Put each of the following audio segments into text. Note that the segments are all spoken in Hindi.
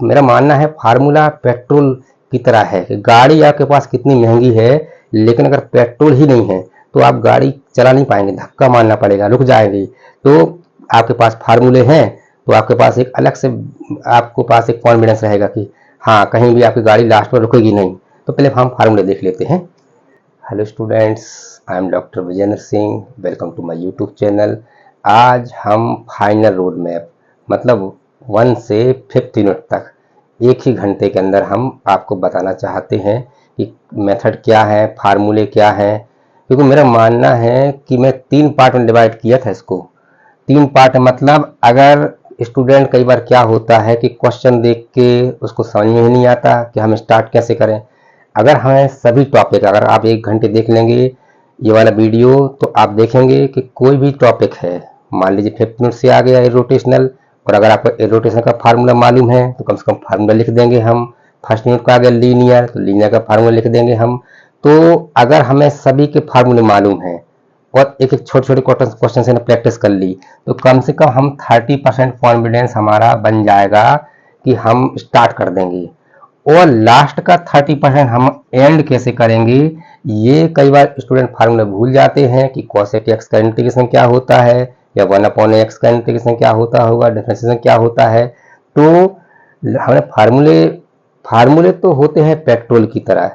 मेरा मानना है फार्मूला पेट्रोल की तरह है कि गाड़ी आपके पास कितनी महंगी है, लेकिन अगर पेट्रोल ही नहीं है तो आप गाड़ी चला नहीं पाएंगे, धक्का मारना पड़ेगा, रुक जाएंगे। तो आपके पास फार्मूले हैं तो आपके पास एक अलग से आपको पास एक कॉन्फिडेंस रहेगा कि हाँ, कहीं भी आपकी गाड़ी लास्ट में रुकेगी नहीं। तो पहले हम फार्मूले देख लेते हैं। Hello students, I am doctor Vijendra Singh, welcome to my YouTube channel. आज हम फाइनल रोड मैप मतलब 1 से 5th यूनिट तक एक ही घंटे के अंदर हम आपको बताना चाहते हैं कि मेथड क्या है, फार्मूले क्या हैं। क्योंकि मेरा मानना है कि मैं 3 पार्ट में डिवाइड किया था इसको। 3 पार्ट मतलब अगर स्टूडेंट कई बार क्या होता है कि क्वेश्चन देख के उसको समझ में ही नहीं आता कि हम स्टार्ट कैसे करें। अगर हमें सभी टॉपिक, अगर आप 1 घंटे देख लेंगे ये वाला वीडियो, तो आप देखेंगे कि कोई भी टॉपिक है, मान लीजिए 5th यूनिट से आ गया रोटेशनल, और अगर आपको रोटेशन का फार्मूला मालूम है तो कम से कम फार्मूला लिख देंगे हम। फर्स्ट यूनिट का आ गया लीनियर, तो लीनियर का फार्मूला लिख देंगे हम। तो अगर हमें सभी के फार्मूले मालूम हैं और एक एक छोटे छोटे क्वेश्चन से प्रैक्टिस कर ली, तो कम से कम हम 30% कॉन्फिडेंस हमारा बन जाएगा कि हम स्टार्ट कर देंगे। और लास्ट का 30% हम एंड कैसे करेंगे, ये कई बार स्टूडेंट फार्मूला भूल जाते हैं कि cosec x का इंटीग्रेशन क्या होता है या 1/x का इंटीग्रेशन क्या होता होगा, डिफरेंशिएशन क्या होता है। तो हमें फार्मूले फार्मूले तो होते हैं पेट्रोल की तरह।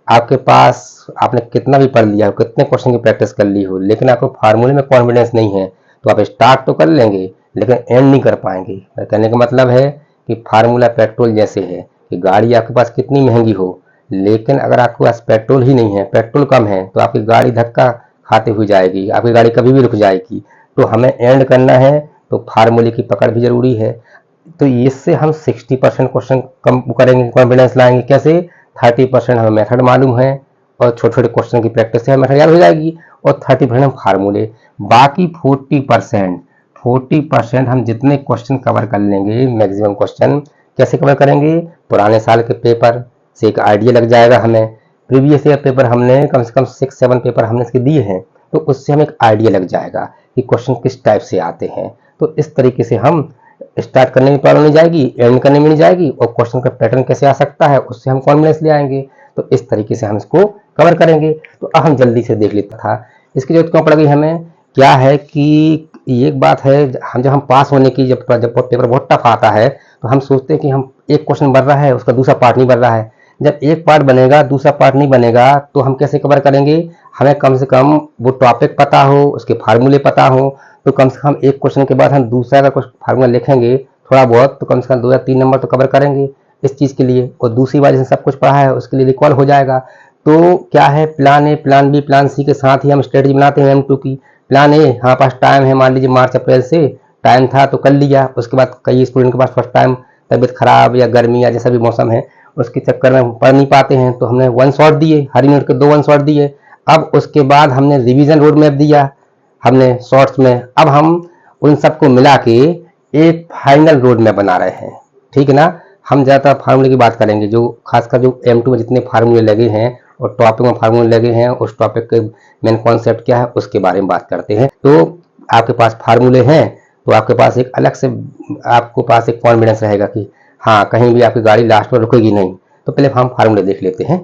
आपके पास आपने कितना भी पढ़ लिया हो, कितने क्वेश्चन की प्रैक्टिस कर ली हो, लेकिन आपको फार्मूले में कॉन्फिडेंस नहीं है तो आप स्टार्ट तो कर लेंगे लेकिन एंड नहीं कर पाएंगे। कहने का मतलब है कि फार्मूला पेट्रोल जैसे है कि गाड़ी आपके पास कितनी महंगी हो, लेकिन अगर आपके पास पेट्रोल ही नहीं है, पेट्रोल कम है, तो आपकी गाड़ी धक्का खाते हुए जाएगी, आपकी गाड़ी कभी भी रुक जाएगी। तो हमें एंड करना है तो फार्मूले की पकड़ भी जरूरी है। तो इससे हम 60% क्वेश्चन कम करेंगे, कॉन्फिडेंस लाएंगे। कैसे? 30% हमें मेथड मालूम है और छोटे छोटे क्वेश्चन की प्रैक्टिस से मेथड याद हो जाएगी, और 30% हम फार्मूले। बाकी 40% हम जितने क्वेश्चन कवर कर लेंगे, मैक्सिमम क्वेश्चन कैसे कवर करेंगे, पुराने साल के पेपर से एक आइडिया लग जाएगा हमें। प्रीवियस ईयर पेपर हमने कम से कम 6-7 पेपर हमने इसके दिए हैं, तो उससे हमें एक आइडिया लग जाएगा कि क्वेश्चन किस टाइप से आते हैं। तो इस तरीके से हम स्टार्ट करने में प्रॉब्लम नहीं जाएगी, एंड करने में नहीं जाएगी, और क्वेश्चन का पैटर्न कैसे आ सकता है उससे हम कॉन्फिडेंस ले आएंगे। तो इस तरीके से हम इसको कवर करेंगे। तो अब हम जल्दी से देख लेता था इसकी जरूरत क्यों पड़ गई हमें। क्या है कि एक बात है, हम जब हम पास होने की जब पेपर बहुत टफ आता है तो हम सोचते हैं कि हम एक क्वेश्चन बन रहा है, उसका दूसरा पार्ट नहीं बन रहा है। जब एक पार्ट बनेगा दूसरा पार्ट नहीं बनेगा तो हम कैसे कवर करेंगे। हमें कम से कम वो टॉपिक पता हो, उसके फार्मूले पता हो, तो कम से कम एक क्वेश्चन के बाद हम दूसरा अगर कुछ फार्मूला लिखेंगे थोड़ा बहुत, तो कम से कम 2 या 3 नंबर तो कवर करेंगे इस चीज़ के लिए। और दूसरी बात, जैसे सब कुछ पढ़ा है उसके लिए रिकॉल हो जाएगा। तो क्या है, plan A, plan B, plan C के साथ ही हम स्ट्रेटजी बनाते हैं M2 की। प्लान ए, हमारे पास टाइम है, मान लीजिए मार्च अप्रैल से टाइम था तो कर लिया। उसके बाद कई स्टूडेंट के पास फर्स्ट टाइम तबीयत खराब या गर्मी या जैसा भी मौसम है उसके चक्कर में पढ़ नहीं पाते हैं, तो हमने 1 शॉट दिए, हर यूनिट के 2 1 शॉट दिए। अब उसके बाद हमने रिवीजन रोड मैप दिया हमने शॉर्ट्स में। अब हम उन सबको मिला के एक फाइनल रोड मैप बना रहे हैं, ठीक है ना। हम ज़्यादातर फार्मूले की बात करेंगे, जो खासकर जो M2 में जितने फार्मूले लगे हैं और टॉपिक में फार्मूले लगे हैं, उस टॉपिक के मेन कॉन्सेप्ट क्या है उसके बारे में बात करते हैं। तो आपके पास फार्मूले हैं तो आपके पास एक अलग से आपको पास एक कॉन्फिडेंस रहेगा कि हाँ, कहीं भी आपकी गाड़ी लास्ट में रुकेगी नहीं। तो पहले हम फार्मूले देख लेते हैं।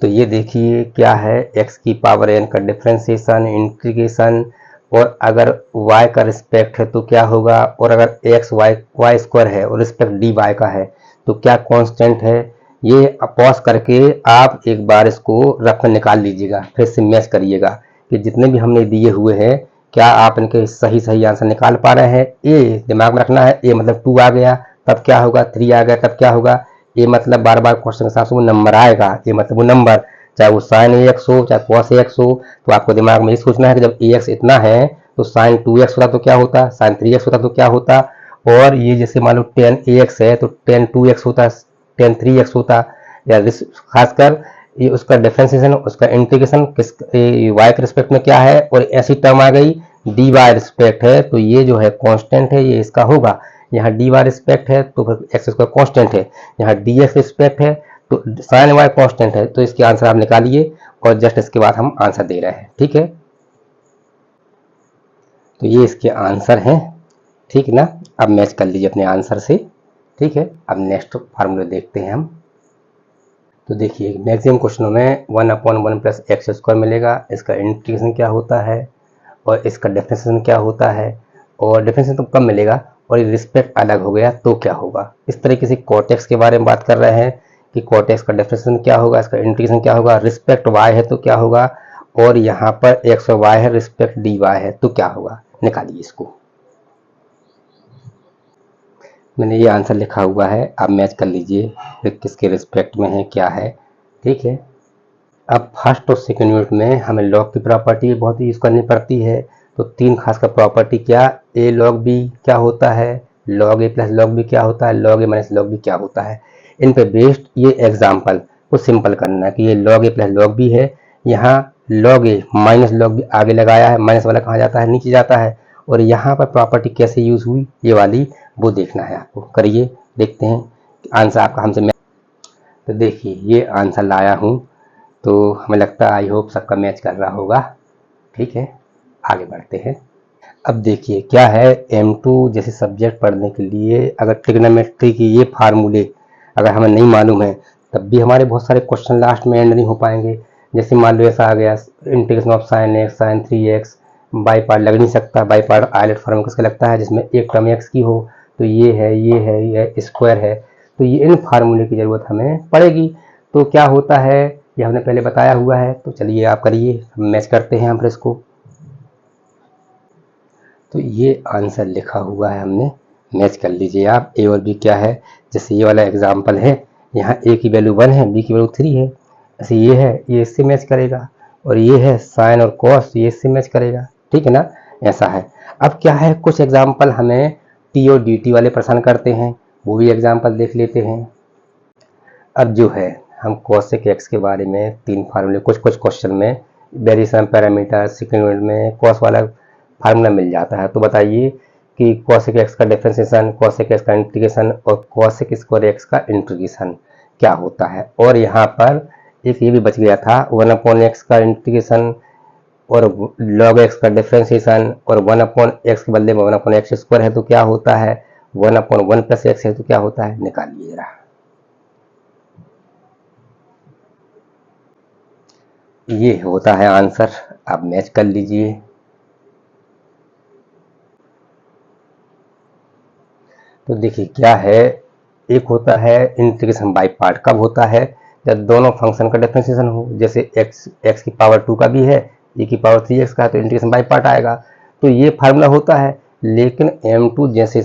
तो ये देखिए क्या है, x की पावर n का डिफ्रेंसिएशन, इंटीग्रेशन, और अगर y का रिस्पेक्ट है तो क्या होगा, और अगर x y स्क्वायर है और रिस्पेक्ट dy का है तो क्या कांस्टेंट है। ये पॉज करके आप एक बार इसको रफ में निकाल लीजिएगा, फिर से मैच करिएगा कि जितने भी हमने दिए हुए हैं क्या आप इनके सही सही आंसर निकाल पा रहे हैं। ए दिमाग में रखना है, ए मतलब 2 आ गया तब क्या होगा, 3 आ गया तब क्या होगा। ये मतलब बार बार क्वेश्चन के साथ वो नंबर आएगा, ये मतलब वो नंबर, चाहे वो साइन AX हो चाहे कॉस AX हो, तो आपको दिमाग में ये सोचना है कि जब AX इतना है तो साइन 2x होता तो क्या होता, साइन 3x होता तो क्या होता। और ये जैसे मान लो 10AX है तो 10 2x होता, 10 3x होता। या खासकर ये उसका डिफरेंशिएशन, उसका इंटीग्रेशन किस y के रिस्पेक्ट में क्या है, और ऐसी टर्म आ गई dy रिस्पेक्ट है तो ये जो है कांस्टेंट है, ये इसका होगा। यहाँ dy रिस्पेक्ट है तो फिर एक्स स्क्वायर कांस्टेंट है, यहाँ dx रिस्पेक्ट है तो साइन y कांस्टेंट है। तो इसके आंसर आप निकालिए और जस्ट इसके बाद हम आंसर दे रहे हैं, ठीक है। तो ये इसके आंसर हैं, ठीक ना। अब मैच कर लीजिए अपने आंसर से। ठीक है, अब नेक्स्ट फार्मूला देखते हैं हम। तो देखिए मैक्सिमम क्वेश्चनों में 1/1 प्लस एक्स स्क्वायर मिलेगा, इसका इंटीग्रेशन क्या होता है और इसका डिफरेंशिएशन क्या होता है, और डिफरेंशिएशन तो कम मिलेगा और ये रिस्पेक्ट अलग हो गया तो क्या होगा। इस तरीके से कॉटेक्स के बारे में बात कर रहे हैं कि कॉटेक्स का डिफरेंशिएशन क्या होगा, इसका इंटीग्रेशन क्या होगा, रिस्पेक्ट वाई है तो क्या होगा, और यहाँ पर एक्स और वाई है, रिस्पेक्ट डी वाई है तो क्या होगा। निकालिए इसको। मैंने ये आंसर लिखा हुआ है, आप मैच कर लीजिए किसके रिस्पेक्ट में है क्या है। ठीक है, अब फर्स्ट और सेकेंड यूनिट में हमें लॉग की प्रॉपर्टी बहुत यूज़ करनी पड़ती है। तो तीन खास का प्रॉपर्टी क्या, ए लॉग बी क्या होता है, लॉग ए प्लस लॉग बी क्या होता है, लॉग ए माइनस लॉग बी क्या होता है। इन पे बेस्ड ये एग्जाम्पल को सिंपल करना है कि ये लॉग ए प्लस लॉग बी है, यहाँ लॉग ए माइनस लॉग बी आगे लगाया है, माइनस वाला कहाँ जाता है, नीचे जाता है, और यहाँ पर प्रॉपर्टी कैसे यूज हुई ये वाली वो देखना है आपको। करिए, देखते हैं आंसर आपका हमसे। तो देखिए ये आंसर लाया हूँ, तो हमें लगता है आई होप सबका मैच कर रहा होगा। ठीक है, आगे बढ़ते हैं। अब देखिए क्या है, M2 जैसे सब्जेक्ट पढ़ने के लिए अगर ट्रिग्नोमेट्री की ये फार्मूले अगर हमें नहीं मालूम है तब भी हमारे बहुत सारे क्वेश्चन लास्ट में एंड नहीं हो पाएंगे। जैसे मान लो ऐसा आ गया integration of sine x sine 3x, by part लग नहीं सकता, बाई पार्ट आइलेट फॉर्म किसका लगता है जिसमें एक टर्म एक्स की हो, तो ये है ये है ये स्क्वायर है, तो ये इन फार्मूले की ज़रूरत हमें पड़ेगी। तो क्या होता है ये हमने पहले बताया हुआ है, तो चलिए आप करिए, मैच करते हैं हम फिर इसको। तो ये आंसर लिखा हुआ है हमने, मैच कर लीजिए आप। ए और बी क्या है, जैसे ये वाला एग्जांपल है, यहाँ ए की वैल्यू 1 है, बी की वैल्यू 3 है, ऐसे ये है ये इससे मैच करेगा, और ये है साइन और कॉस ये इससे मैच करेगा। ठीक है ना, ऐसा है। अब क्या है, कुछ एग्जाम्पल हमें टी और डी टी वाले परेशान करते हैं, वो भी एग्जाम्पल देख लेते हैं। अब जो है हम कॉसेक एक्स के बारे में तीन फार्मूले कुछ क्वेश्चन में वेरिएशन पैरामीटर सेकंड यूनिट में कॉस वाला फार्मूला मिल जाता है। तो बताइए कि कॉसेक एक्स का डिफरेंशिएशन, कॉसेक एक्स का इंटीग्रेशन और कॉसेक स्क्वायर एक्स का इंटीग्रेशन क्या होता है। और यहाँ पर एक ये भी बच गया था 1/x का इंटीग्रेशन और log x का डिफरेंशिएशन, और 1/x के बदले में 1/x स्क्वायर है तो क्या होता है, 1/1 प्लस एक्स है तो क्या होता है। निकालिए जरा। ये होता है आंसर, आप मैच कर लीजिए। तो देखिए क्या है, एक होता है इंटीग्रेशन बाय पार्ट, कब होता है जब दोनों फंक्शन का डिफरेंशिएशन हो, जैसे x की पावर 2 का भी है, e की पावर 3x का है, तो इंटीग्रेशन बाय पार्ट आएगा, तो ये फार्मूला होता है। लेकिन M2 जैसे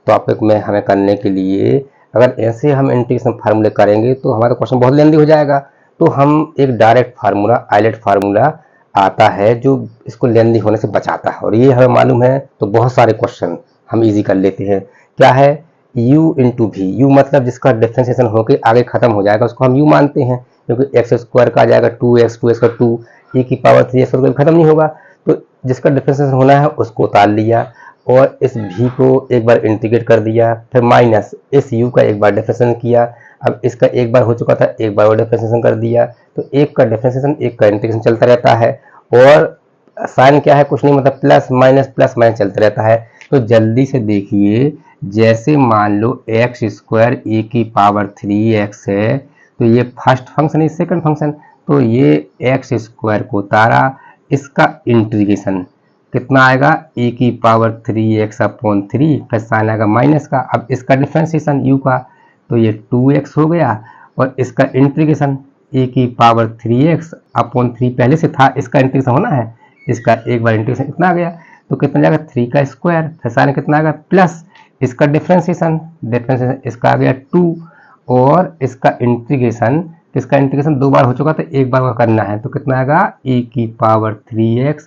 टॉपिक में हमें करने के लिए अगर ऐसे हम इंटीग्रेशन फार्मूले करेंगे तो हमारा क्वेश्चन बहुत लेंदी हो जाएगा। तो हम एक डायरेक्ट फार्मूला आइलेट फार्मूला आता है जो इसको लेंदी होने से बचाता है, और ये हमें मालूम है तो बहुत सारे क्वेश्चन हम इजी कर लेते हैं। क्या है, u इंटू भी, यू मतलब जिसका डिफरेंशिएशन होकर आगे खत्म हो जाएगा उसको हम u मानते हैं, क्योंकि एक्स स्क्वायर का आ जाएगा 2x, 2x का 2, e की पावर 3x और खत्म नहीं होगा, तो जिसका डिफरेंशिएशन होना है उसको उतार लिया, और इस v को एक बार इंटीग्रेट कर दिया, फिर माइनस इस u का एक बार डिफरेंशिएशन किया, अब इसका एक बार हो चुका था एक बार और डिफरेंशिएशन कर दिया, तो एक का डिफरेंशिएशन एक का इंटीग्रेशन चलता रहता है, और साइन क्या है कुछ नहीं मतलब प्लस माइनस चलता रहता है। तो जल्दी से देखिए, जैसे मान लो एक्स स्क्वायर ए की पावर 3x है, तो ये फर्स्ट फंक्शन है, सेकंड फंक्शन, तो ये एक्स स्क्वायर को उतारा, इसका इंटीग्रेशन कितना आएगा, ए की पावर 3x अपॉन 3, फिर साइन आएगा माइनस का, अब इसका डिफरेंशिएशन u का, तो ये 2x हो गया, और इसका इंटीग्रेशन ए की पावर 3x अपॉन 3 पहले से था, इसका इंटीग्रेशन होना है, इसका एक बार इंटीग्रेशन कितना आ गया, तो कितना जाएगा 3 का स्क्वायर, फिर साइन कितना आ गया प्लस इसका डिफरेंशिएशन इसका आ गया 2, और इसका इंटीग्रेशन दो बार हो चुका तो एक बार करना है, तो कितना आएगा e की पावर 3x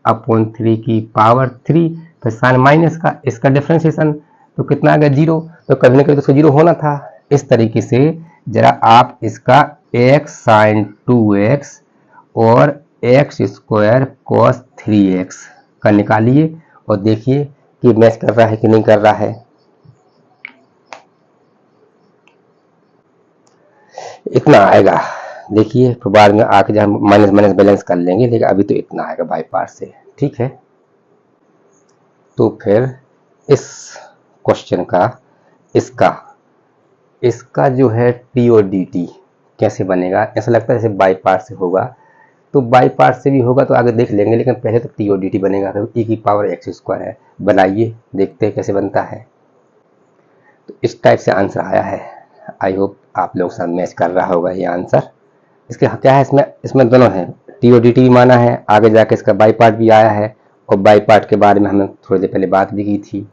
अपॉन 3 की पावर 3, फिर साइन माइनस का, इसका डिफरेंशिएशन तो कितना आ गया 0, तो कभी ना कभी तो 0 होना था। इस तरीके से जरा आप इसका x साइन 2x और x स्क्वायर कॉस 3x का निकालिए और देखिए कि मैच कर रहा है कि नहीं कर रहा है। इतना आएगा, देखिए तो बाद में आके जब हम माइनस माइनस बैलेंस कर लेंगे, लेकिन अभी तो इतना आएगा बाई पार्ट से। ठीक है, तो फिर इस क्वेश्चन का इसका इसका जो है टी और डी टी कैसे बनेगा, ऐसा लगता है जैसे बाई पार्ट से होगा, तो बाई पार्ट से भी होगा तो आगे देख लेंगे, लेकिन पहले तो टी और डी टी बनेगा, तो ई की पावर एक्स स्क्वायर है। बनाइए, देखते हैं कैसे बनता है। तो इस टाइप से आंसर आया है। आई होप आप लोग साथ मैच कर रहा होगा ये आंसर। इसके क्या है, इसमें दोनों है, टी और डी टी भी माना है, आगे जाके इसका बाई पार्ट भी आया है, और बाई पार्ट के बारे में हमने थोड़ी देर पहले बात भी की थी।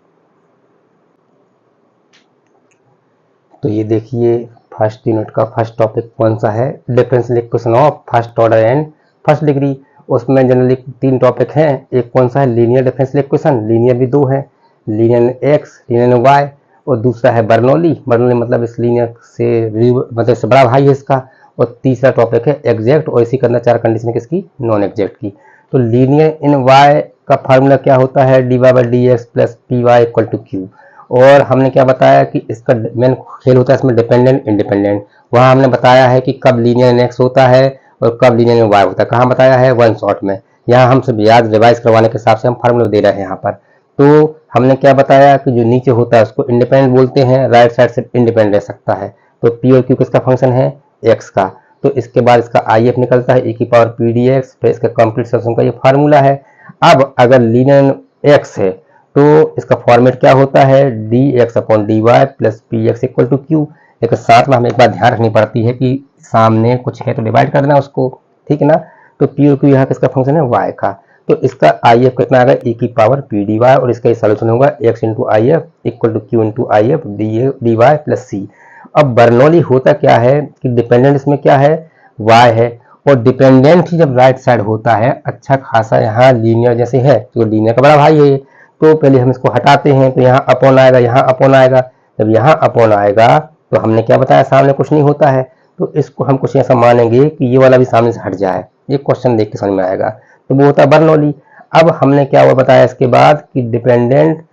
तो ये देखिए फर्स्ट यूनिट का फर्स्ट टॉपिक कौन सा है, differential equation of first order and first degree. उसमें जनरली 3 टॉपिक हैं। एक कौन सा है, लीनियर डिफरेंशियल इक्वेशन, लीनियर भी 2 है, लीनियर एक्स, लीनियर वाई, और दूसरा है बर्नौली। बर्नौली मतलब इस लीनियर से मतलब इससे बड़ा भाई है इसका। और तीसरा टॉपिक है एग्जैक्ट, और इसी के अंदर 4 कंडीशन किसकी, नॉन एग्जैक्ट की। तो लीनियर इन वाई का फार्मूला क्या होता है, d Y by D x plus p y equal to q. और हमने क्या बताया कि इसका मेन खेल होता है इसमें डिपेंडेंट इंडिपेंडेंट। वहाँ हमने बताया है कि कब लीनियर इन एक्स होता है और कब लीनियर इन वाई होता है, कहाँ बताया है, वन शॉट में। यहाँ हम सब याद रिवाइज करवाने के हिसाब से हम फार्मूला दे रहे हैं यहाँ पर। तो हमने क्या बताया कि जो नीचे होता है उसको इंडिपेंडेंट बोलते हैं, राइट साइड से इंडिपेंडेंट रह सकता है। तो पी और क्यू किसका फंक्शन है, एक्स का। तो इसके बाद इसका आई एफ निकलता है, ई की पावर पी डी एक्स, फिर इसका कंप्लीट सॉल्यूशन का ये फार्मूला है। अब अगर लीनियर एक्स है तो इसका फॉर्मेट क्या होता है, D x upon d Y plus p x equal to q. लेकिन साथ में हमें एक बात ध्यान रखनी पड़ती है कि सामने कुछ है तो डिवाइड कर देना उसको, ठीक है ना। तो पी और क्यू यहाँ किसका फंक्शन है, वाई का। तो इसका आई एफ कितना आएगा, ई की पावर पी डी वाई, और इसका सोल्यूशन होगा x into I F equal to Q into I F D Y plus C. अब बर्नौली होता क्या है कि डिपेंडेंट इसमें क्या है, वाई है, और डिपेंडेंट ही जब राइट साइड होता है अच्छा खासा यहाँ लीनियर जैसे है, तो लीनियर का बड़ा भाई है। तो पहले हम इसको हटाते हैं, तो यहाँ अपॉन आएगा, यहाँ अपॉन आएगा। जब यहाँ अपॉन आएगा तो हमने क्या बताया, सामने कुछ नहीं होता है, तो इसको हम कुछ ऐसा मानेंगे कि ये वाला भी सामने से हट जाए। ये क्वेश्चन देख के समझ में आएगा, तो वो होता है बर्नौली। अब हमने क्या हुआ बताया इसके बाद कि डिपेंडेंट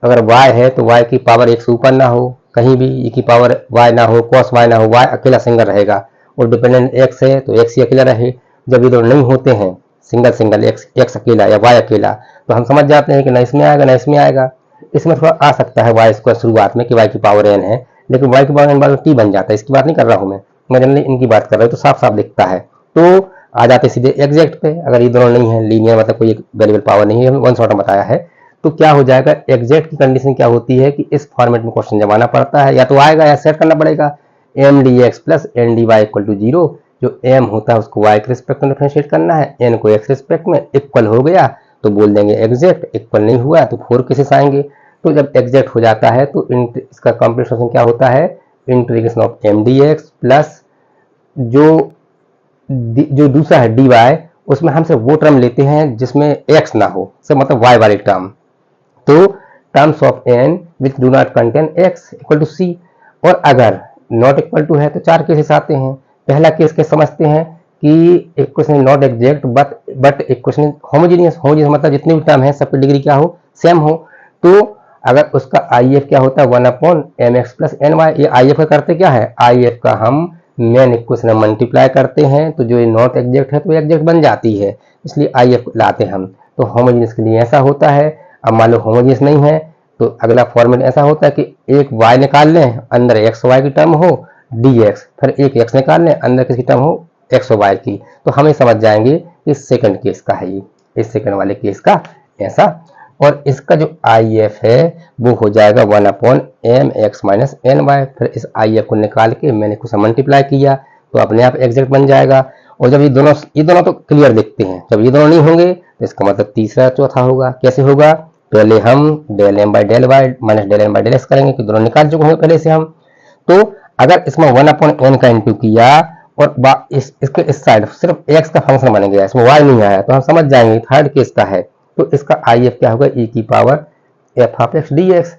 अगर y है तो y की पावर एक से ऊपर ना हो, कहीं भी e की पावर y ना हो, cos y ना हो, y अकेला सिंगल रहेगा। और डिपेंडेंट x है तो x ही अकेला रहे। जब ये दोनों नहीं होते हैं, सिंगल सिंगल x अकेला या y अकेला, तो हम समझ जाते हैं कि ना इसमें आएगा ना इसमें आएगा। इसमें थोड़ा आ सकता है y स्क्वायर शुरुआत में कि y की पावर n है, लेकिन y की पावर n बाद t बन जाता है। इसकी बात नहीं कर रहा हूँ मैं जनरली इनकी बात कर रहा हूँ, तो साफ साफ दिखता है। तो आ जाते सीधे एग्जैक्ट पे, अगर ये दोनों नहीं है, लीनियर मतलब कोई वेरिएबल पावर नहीं है, वन शॉट में बताया है। तो क्या हो जाएगा, एग्जैक्ट की कंडीशन क्या होती है कि इस फॉर्मेट में क्वेश्चन जमाना पड़ता है, या तो आएगा या सेट करना पड़ेगा, M d x plus N d y equal to zero. जो एम होता है उसको वाई के रिस्पेक्ट में डिफरेंशिएट करना है, एन को एक्स रिस्पेक्ट में, इक्वल हो गया तो बोल देंगे एग्जैक्ट, इक्वल नहीं हुआ तो 4 केसेस आएंगे। तो जब एग्जैक्ट हो जाता है तो इसका कंप्लीट सॉल्यूशन क्या होता है, integration of M d x plus जो दूसरा है डी वाई, उसमें हम सिर्फ वो टर्म लेते हैं जिसमें एक्स ना हो, सब मतलब वाई वाली टर्म। तो terms of N which do not contain x equal to C. और अगर नॉट इक्वल टू है तो 4 केसेस आते हैं। पहला केस के समझते हैं कि equation not exact but equation homogeneous. Homogeneous मतलब जितने भी टर्म है सबकी डिग्री क्या हो, सेम हो। तो अगर उसका आई एफ क्या होता है, 1 upon M x plus N y. ये आई एफ का करते क्या है, आई एफ का हम मेन इक्वेशन मल्टीप्लाई करते हैं, तो जो ये नॉट एग्जैक्ट है तो एग्जैक्ट बन जाती है, इसलिए आई एफ लाते हम। तो होमोजेनियस के लिए ऐसा होता है। अब मान लो होमोजेनियस नहीं है तो अगला फॉर्मेट ऐसा होता है कि एक y निकाल लें, अंदर एक्स वाई की टर्म हो dx, फिर एक x निकाल लें, अंदर किसकी टर्म हो एक्स वाई की। तो हमें समझ जाएंगे इस सेकंड केस का है, ये इस सेकंड वाले केस का ऐसा। और इसका जो आई एफ है वो हो जाएगा 1 upon M x minus N y. फिर इस आई एफ को निकाल के मैंने कुछ मल्टीप्लाई किया तो अपने आप एग्जैक्ट बन जाएगा। और जब ये दोनों तो क्लियर दिखते हैं, जब ये दोनों नहीं होंगे तो इसका मतलब तीसरा चौथा होगा। कैसे होगा, पहले हम del M by del y minus del M by del x करेंगे कि दोनों निकाल चुके होंगे पहले से हम। तो अगर इसमें 1 अपॉन एन का इंटू किया और इसके इस साइड सिर्फ एक्स का फंक्शन बन गया, इसमें वाई नहीं आया, तो हम समझ जाएंगे थर्ड केस का है। तो इसका आई एफ क्या होगा, ई की power F of x D x.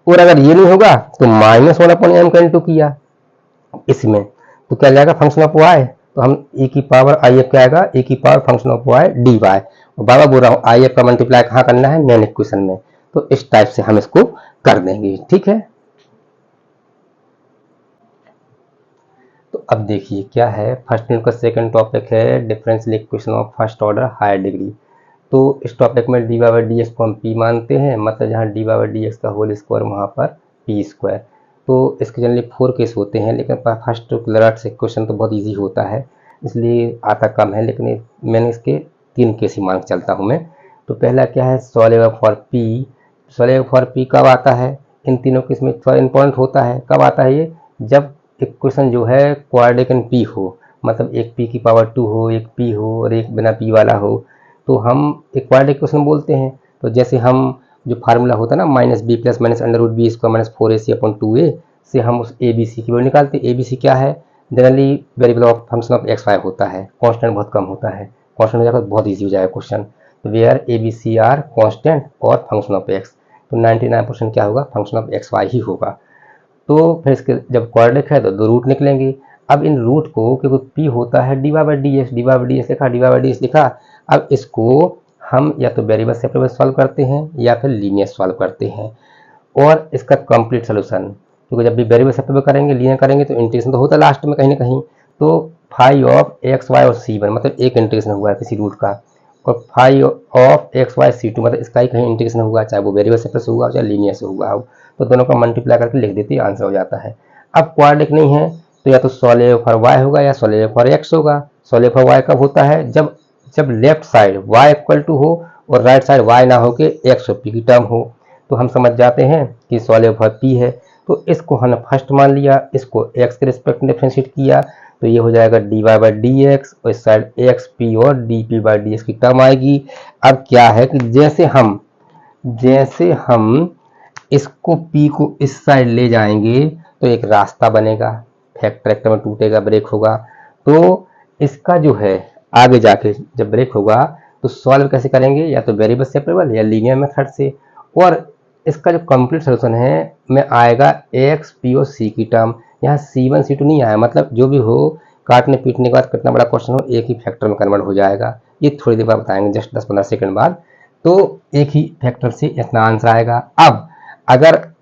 और अगर ये नहीं होगा तो माइनस 1 अपॉन एम का इंटू किया इसमें, तो क्या जाएगा फंक्शन ऑफ वाई। तो हम ई की पावर आई एफ क्या आएगा, ई की power function of Y D Y. बाबा बोल रहा हूँ आई एफ का मल्टीप्लाई कहाँ करना है, मेन इक्वेशन में। तो इस टाइप से हम इसको कर देंगे, ठीक है। तो अब देखिए क्या है, फर्स्ट यूनिट का सेकंड टॉपिक है differential equation of first order higher degree. तो इस टॉपिक में d Y by D x को हम पी मानते हैं, मतलब जहाँ डी वाई बाई डी एक्स का होल स्क्वायर वहाँ पर पी स्क्वायर। तो इसके जनरली 4 केस होते हैं, लेकिन फर्स्ट क्लर्ट से क्वेश्चन तो बहुत इजी होता है, इसलिए आता कम है, लेकिन मैंने इसके 3 केस ही मान के चलता हूँ मैं। तो पहला क्या है, solvable for p. Solvable for p कब आता है, इन तीनों केस में थोड़ा इंपॉर्टेंट होता है। कब आता है ये, जब इक्वेशन जो है क्वाड्रेटिक इन पी हो, मतलब एक पी की पावर 2 हो, एक पी हो और एक बिना पी वाला हो, तो हम एक क्वाड्रेटिक इक्वेशन बोलते हैं। तो जैसे हम जो फार्मूला होता है ना minus b plus minus under root b square minus 4ac upon 2a से हम उस ए बी सी की वैल्यू निकालते हैं। ए बी सी क्या है, generally variable of function of x y होता है, कांस्टेंट बहुत कम होता है। कांस्टेंट हो जाएगा तो बहुत इजी हो जाएगा क्वेश्चन। तो where a b c are constant और फंक्शन ऑफ एक्स, तो 99% क्या होगा, फंक्शन ऑफ एक्स वाई ही होगा। तो फिर इसके जब क्वाड्रेटिक है तो 2 रूट निकलेंगे। अब इन रूट को, क्योंकि पी होता है d Y by D x, D Y by D x लिखा, d Y by D x लिखा। अब इसको हम या तो वेरिएबल सेपरेबल सॉल्व करते हैं या फिर लीनियर सॉल्व करते हैं। और इसका कंप्लीट सोल्यूशन, क्योंकि जब भी वेरिएबल सेपरेबल करेंगे लीनियर करेंगे तो इंटीग्रेशन तो होता है लास्ट में कहीं ना कहीं। तो फाई ऑफ एक्स वाई और सी वन, मतलब एक इंटीग्रेशन हुआ है किसी रूट का, और phi of x y c two, मतलब इसका ही कहीं इंटीग्रेशन हुआ, चाहे वो वेरिएबल सेपरेबल से हुआ चाहे लीनियर से हुआ हो। तो दोनों का मल्टीप्लाई करके लिख देते हैं, आंसर हो जाता है। अब क्वाड्रेटिक नहीं है तो या तो सॉल्वेबल फॉर वाई होगा या सॉल्वेबल फॉर एक्स होगा। सॉल्वेबल फॉर वाई कब होता है, जब left side y equal to हो और राइट साइड y ना हो के x और p की टर्म हो। तो हम समझ जाते हैं कि सॉल्वेबल फॉर p है। तो इसको हमने फर्स्ट मान लिया, इसको x के रिस्पेक्ट में डिफरेंशिएट किया, तो ये हो जाएगा dy बाई डी एक्स, और इस साइड xp और dp बाई डी एक्स की टर्म आएगी। अब क्या है कि जैसे हम इसको p को इस साइड ले जाएंगे तो एक रास्ता बनेगा, फैक्टर में टूटेगा, ब्रेक होगा। तो इसका जो है आगे जाके जब ब्रेक होगा तो सॉल्व कैसे करेंगे, या तो वेरिएबल सेपरेबल या लीनियर मेथड से। और इसका जो कंप्लीट सोल्यूशन है में आएगा एक्स पी और सी की टर्म, यहाँ C1 C2 नहीं आया, मतलब जो भी हो काटने पीटने के बाद कितना बड़ा क्वेश्चन हो एक ही फैक्टर में कन्वर्ट हो जाएगा। ये थोड़ी देर बाद बताएंगे, जस्ट 10-15 सेकंड बाद। तो एक ही फैक्टर से इतना आंसर आएगा। अब अगर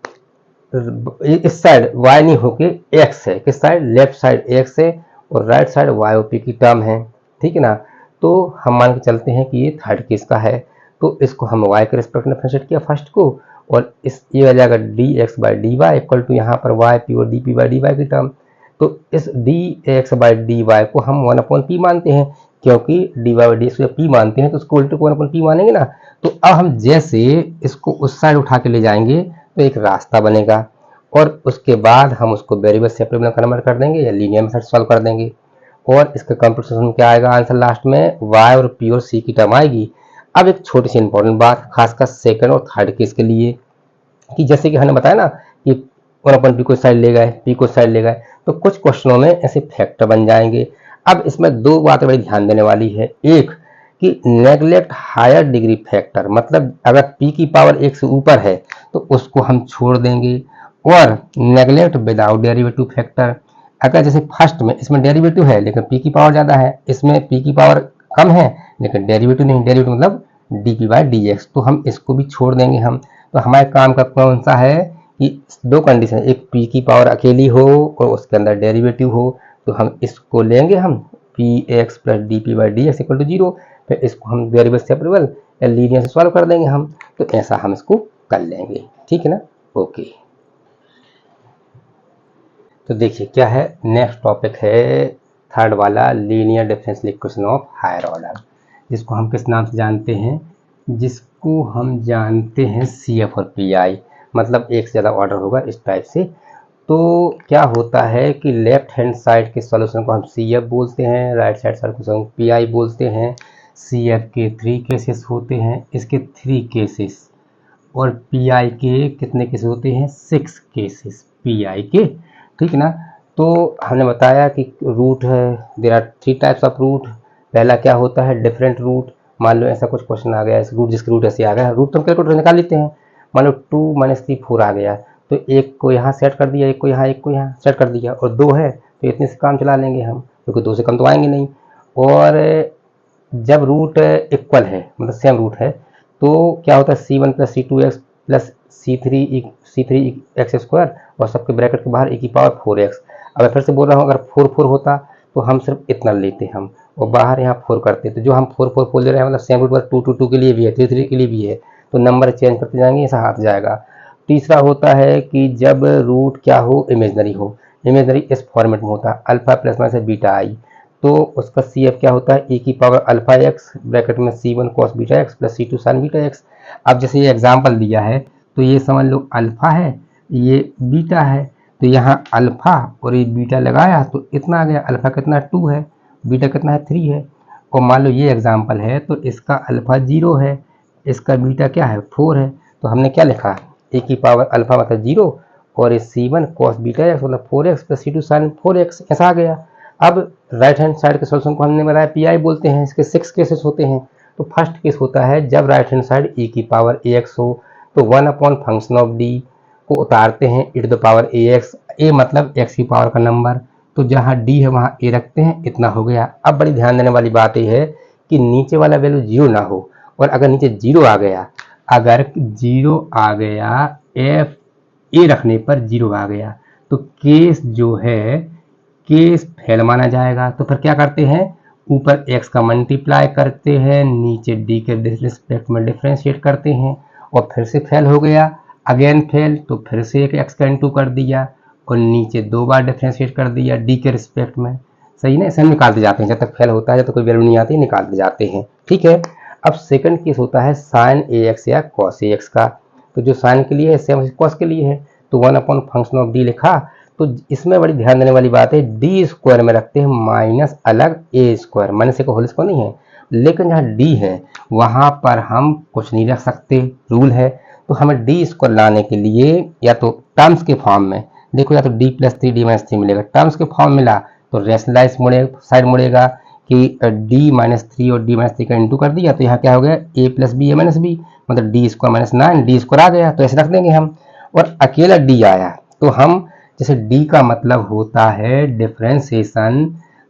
इस साइड y नहीं होके x है, किस साइड, लेफ्ट साइड x है और राइट साइड y और p की टर्म है, ठीक है ना। तो हम मान के चलते हैं कि ये थर्ड केस का है। तो इसको हम y के रिस्पेक्ट में डिफरेंशिएट किया फर्स्ट को, और इस ये आ जाएगा dx by d y equal to यहाँ पर y p और dp बाई डी वाई की टर्म। तो इस dx बाई डी वाई को हम 1/p मानते हैं, क्योंकि dy by D x p मानते हैं तो उसको उल्टे को 1/p मानेंगे ना। तो अब हम जैसे इसको उस साइड उठा के ले जाएंगे तो एक रास्ता बनेगा, और उसके बाद हम उसको वेरिएबल सेपरेबल में कन्वर्ट कर देंगे या लीनियर मेथड सॉल्व कर देंगे। और इसका कंप्लीट सोल्यूशन क्या आएगा, आंसर लास्ट में y और p और c की टर्म आएगी। अब एक छोटी सी इंपॉर्टेंट बात, खासकर सेकंड और थर्ड केस के लिए, कि जैसे कि हमने बताया ना कि 1/p को साइड ले गए, p को साइड ले गए, तो कुछ क्वेश्चनों में ऐसे फैक्टर बन जाएंगे। अब इसमें 2 बातें बड़ी ध्यान देने वाली है। एक कि नेग्लेक्ट हायर डिग्री फैक्टर, मतलब अगर p की पावर 1 से ऊपर है तो उसको हम छोड़ देंगे। और नेग्लेक्ट विदाउट डेरिवेटिव फैक्टर, अगर जैसे फर्स्ट में इसमें डेरिवेटिव है लेकिन p की पावर ज़्यादा है, इसमें p की पावर कम है लेकिन डेरिवेटिव नहीं, डेरिवेटिव मतलब dp बाई डी एक्स, तो हम इसको भी छोड़ देंगे हम। तो हमारे काम का कौन सा है कि 2 कंडीशन, एक p की पावर अकेली हो और उसके अंदर डेरिवेटिव हो, तो हम इसको लेंगे हम px plus dp by D x equal to 0, फिर इसको हम वेरिएबल सेपरेबल या लीनियर से सॉल्व कर देंगे हम। तो ऐसा हम इसको कर लेंगे, ठीक है ना। ओके, तो देखिए क्या है, नेक्स्ट टॉपिक है थर्ड वाला, linear differential equation of higher order, जिसको हम किस नाम से जानते हैं, जिसको हम जानते हैं CF और PI, मतलब एक से ज़्यादा ऑर्डर होगा इस टाइप से। तो क्या होता है कि लेफ्ट हैंड साइड के सॉल्यूशन को हम CF बोलते हैं, राइट साइड सॉल्यूशन को PI बोलते हैं। CF के 3 केसेस होते हैं, इसके 3 केसेस, और PI के कितने केसेस होते हैं, 6 केसेस PI के, ठीक है ना। तो हमने बताया कि रूट है, there are 3 types of root. पहला क्या होता है, डिफरेंट रूट। मान लो ऐसा कुछ क्वेश्चन आ गया, इस रूट जिसके रूट ऐसे आ गया, रूट तो हम कैलकुलेटर निकाल लेते हैं। मान लो 2 - 3 4 आ गया, तो एक को यहाँ सेट कर दिया, एक को यहाँ सेट कर दिया, और 2 है तो इतने से काम चला लेंगे हम, क्योंकि 2 से कम तो आएंगे नहीं। और जब रूट इक्वल है, मतलब सेम रूट है, तो क्या होता है, C1 plus C2x plus C3 x square, और सबके ब्रैकेट के बाहर e की पावर 4x। अब फिर से बोल रहा हूँ, अगर 4 होता तो हम सिर्फ इतना लेते हम, और बाहर यहाँ 4 करते, तो जो हम 4 ले रहे हैं मतलब सेम रूट पर 2 के लिए भी है, 3 के लिए भी है, तो नंबर चेंज करते जाएंगे, ऐसा हाथ जाएगा। तीसरा होता है कि जब रूट क्या हो, इमेजनरी हो। इमेजनरी इस फॉर्मेट में होता है अल्फा प्लस माइनस बीटा आई, तो उसका सी एफ क्या होता है, ए की पावर अल्फा एक्स ब्रैकेट में c one cos beta x plus c two sine beta x. अब जैसे ये एग्जाम्पल दिया है तो ये समझ लो अल्फा है, ये बीटा है, तो यहाँ अल्फा और ये बीटा लगाया तो इतना आ गया, अल्फा कितना 2 है, बीटा कितना है 3 है। और मान लो ये एग्जाम्पल है तो इसका अल्फा 0 है, इसका बीटा क्या है 4 है, तो हमने क्या लिखा, ए की पावर अल्फा मतलब 0 और इस सी वन कॉस बीटा एक्स मतलब 4x plus c two sign 4x, ऐसा आ गया। अब राइट हैंड साइड के सोल्यूशन को हमने बताया पी आई बोलते हैं, इसके 6 केसेस होते हैं। तो फर्स्ट केस होता है जब राइट हैंड साइड ए की पावर ए एक्स हो तो 1 अपॉन फंक्शन ऑफ डी को उतारते हैं e to the power a x, a मतलब x की पावर का नंबर, तो जहाँ d है वहाँ a रखते हैं, इतना हो गया। अब बड़ी ध्यान देने वाली बात यह है कि नीचे वाला वैल्यू 0 ना हो, और अगर नीचे 0 आ गया, अगर 0 आ गया f a रखने पर 0 आ गया तो केस जो है केस फेल माना जाएगा। तो फिर क्या करते हैं, ऊपर x का मल्टीप्लाई करते हैं, नीचे d के रिस्पेक्ट में डिफ्रेंशिएट करते हैं, और फिर से फेल हो गया, अगेन फेल, तो फिर से एक x का इनटू कर दिया और नीचे 2 बार डिफ्रेंशिएट कर दिया d के रिस्पेक्ट में। सही ना, ऐसे हम निकालते जाते हैं, जब तक फेल होता है जब तक कोई वैल्यू नहीं आती निकालते जाते हैं। ठीक है, अब सेकंड केस होता है साइन ए एक्स या कॉस ए एक्स का। तो जो साइन के लिए है सेम कॉस के लिए है, तो 1 अपॉन फंक्शन ऑफ डी लिखा। तो इसमें बड़ी ध्यान देने वाली बात है, डी स्क्वायर में रखते हैं माइनस अलग ए स्क्वायर, माइनस एक होल स्क्वायर नहीं है, लेकिन जहाँ डी है वहाँ पर हम कुछ नहीं रख सकते, रूल है। तो हमें डी स्क्वायर लाने के लिए या तो टर्म्स के फॉर्म में देखो, या तो d plus three d minus three मिलेगा, टर्म्स के फॉर्म मिला तो रेशनलाइज साइड मुड़ेगा कि डी माइनस थ्री और डी माइनस थ्री का इंटू कर दिया, तो यहाँ क्या हो गया a plus b a minus b, मतलब d square minus 9, d square आ गया, तो ऐसे रख देंगे हम। और अकेला डी आया तो हम जैसे डी का मतलब होता है डिफरेंशिएशन,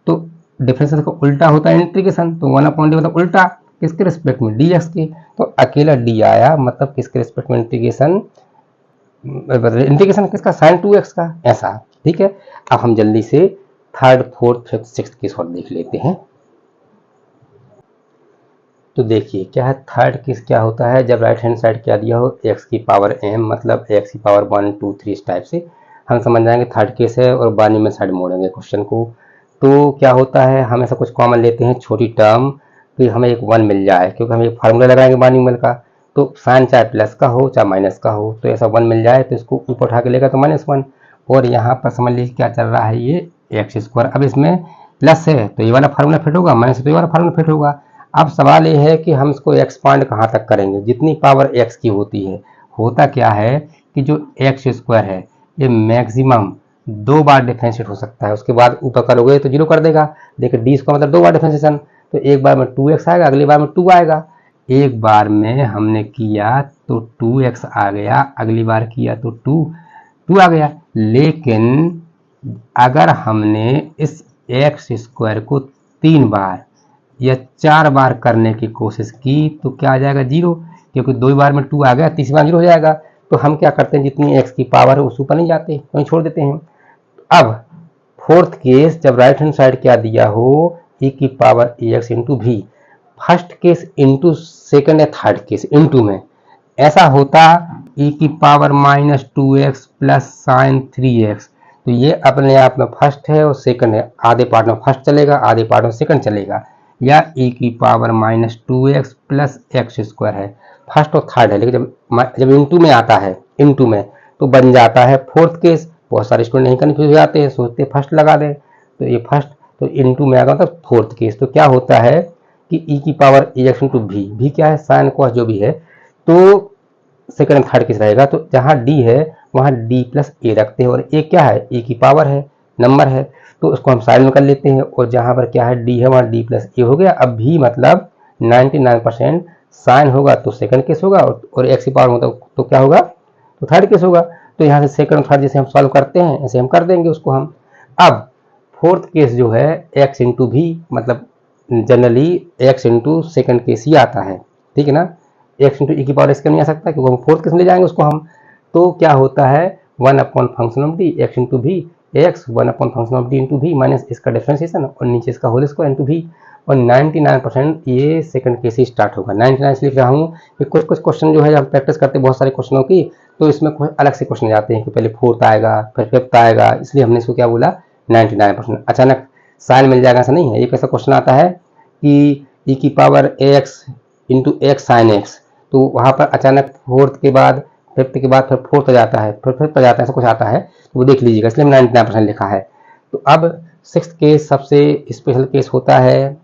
तो डिफरेंशिएशन का उल्टा होता है इंटीग्रेशन, तो 1 अपॉन डी मतलब उल्टा किसके रिस्पेक्ट में, डी एक्स के, तो अकेला डी आया मतलब किसके रिस्पेक्ट में इंटीग्रेशन, इंटीग्रेशन किसका, साइन 2x का, ऐसा। ठीक है, अब हम जल्दी से third fourth fifth sixth case और देख लेते हैं। तो देखिए क्या है, थर्ड केस क्या होता है, जब राइट हैंड साइड क्या दिया हो x की पावर m मतलब x की पावर 1 2 3 इस टाइप से हम समझ जाएंगे थर्ड केस है, और बानी में साइड मोड़ेंगे क्वेश्चन को। तो क्या होता है, हम ऐसा कुछ कॉमन लेते हैं छोटी टर्म कि हमें एक 1 मिल जाए, क्योंकि हम एक फार्मूला लगाएंगे बानी में का, तो साइन चाहे प्लस का हो चाहे माइनस का हो, तो ऐसा 1 मिल जाए तो इसको ऊपर उठा के लेगा तो -1, और यहाँ पर समझ लीजिए क्या चल रहा है, ये एक्स स्क्वायर। अब इसमें प्लस है तो ये वाला फार्मूला फिट होगा, माइनस तो ये वाला फार्मूला फिट होगा। अब सवाल ये है कि हम इसको एक्सपांड कहाँ तक करेंगे, जितनी पावर x की होती है। होता क्या है कि जो एक्स स्क्वायर है ये मैक्सिमम 2 बार डिफरेंशिएट हो सकता है, उसके बाद ऊपर करोगे तो 0 कर देगा। देखिए डी स्क्वायर मतलब 2 बार डिफरेंशिएशन, तो एक बार में 2x आएगा, अगली बार में 2 आएगा। एक बार में हमने किया तो 2x आ गया, अगली बार किया तो 2 आ गया। लेकिन अगर हमने इस एक्स स्क्वायर को 3 बार या 4 बार करने की कोशिश की तो क्या आ जाएगा 0, क्योंकि 2 बार में 2 आ गया, तीसरी बार 0 हो जाएगा। तो हम क्या करते हैं, जितनी x की पावर है उस ऊपर नहीं जाते, वहीं छोड़ देते हैं। अब फोर्थ केस, जब राइट हैंड साइड क्या दिया हो e की पावर ax इंटू भी, फर्स्ट केस इंटू सेकेंड या थर्ड केस इंटू में ऐसा होता e की power -2x plus sign 3x, तो ये अपने आप में फर्स्ट है और सेकंड है, आधे पार्ट में फर्स्ट चलेगा आधे पार्ट में सेकंड चलेगा। या e की power -2x plus x square है, फर्स्ट और थर्ड है, लेकिन जब इंटू में आता है, इंटू में तो बन जाता है फोर्थ केस। बहुत सारे स्टूडेंट नहीं कन्फ्यूज हो जाते हैं, सोचते फर्स्ट लगा दें, तो ये फर्स्ट, तो इंटू में आएगा मतलब फोर्थ केस। तो क्या होता है कि e की पावर ax इंटू भी क्या है, साइन कॉस जो भी है, तो सेकंड थर्ड केस रहेगा। तो जहाँ d है वहाँ d प्लस ए रखते हैं, और a क्या है, e की पावर है, नंबर है, तो उसको हम साइड में कर लेते हैं। और जहाँ पर क्या है d है वहाँ d प्लस ए हो गया। अब भी मतलब 99% साइन होगा तो सेकंड केस होगा, और x की पावर होता तो क्या होगा, तो थर्ड केस होगा। तो यहाँ से सेकंड थर्ड जैसे हम सॉल्व करते हैं ऐसे हम कर देंगे उसको हम। अब फोर्थ केस जो है x इंटू भी, मतलब generally x into second case ही आता है, ठीक है ना, x इंटू ई की पावर इसके नहीं आ सकता क्योंकि हम फोर्थ केस में ले जाएंगे उसको हम। तो क्या होता है 1 upon function of d x into v x, 1 upon function of d into v minus इसका डिफरेंशिएशन और नीचे इसका होल स्क्वायर इंटू भी। और 99% ये सेकंड केस ही स्टार्ट होगा। 99 इसलिए लिख रहा हूँ कि कुछ कुछ क्वेश्चन जो है हम प्रैक्टिस करते हैं बहुत सारे क्वेश्चनों की, तो इसमें कुछ अलग से क्वेश्चन जाते हैं कि पहले फोर्थ आएगा फिर फिफ्थ आएगा, इसलिए हमने इसको क्या बोला 99%। अचानक साइन मिल जाएगा ऐसा नहीं है। एक ऐसा क्वेश्चन आता है कि e की power x into x sine x, तो वहाँ पर अचानक फोर्थ के बाद फिफ्थ के बाद फिर फोर्थ आ जाता है, फिर फिफ्थ आ जाता है, ऐसा कुछ आता है, तो वो देख लीजिएगा, इसलिए 99% लिखा है। तो अब सिक्स्थ केस सबसे स्पेशल केस होता है,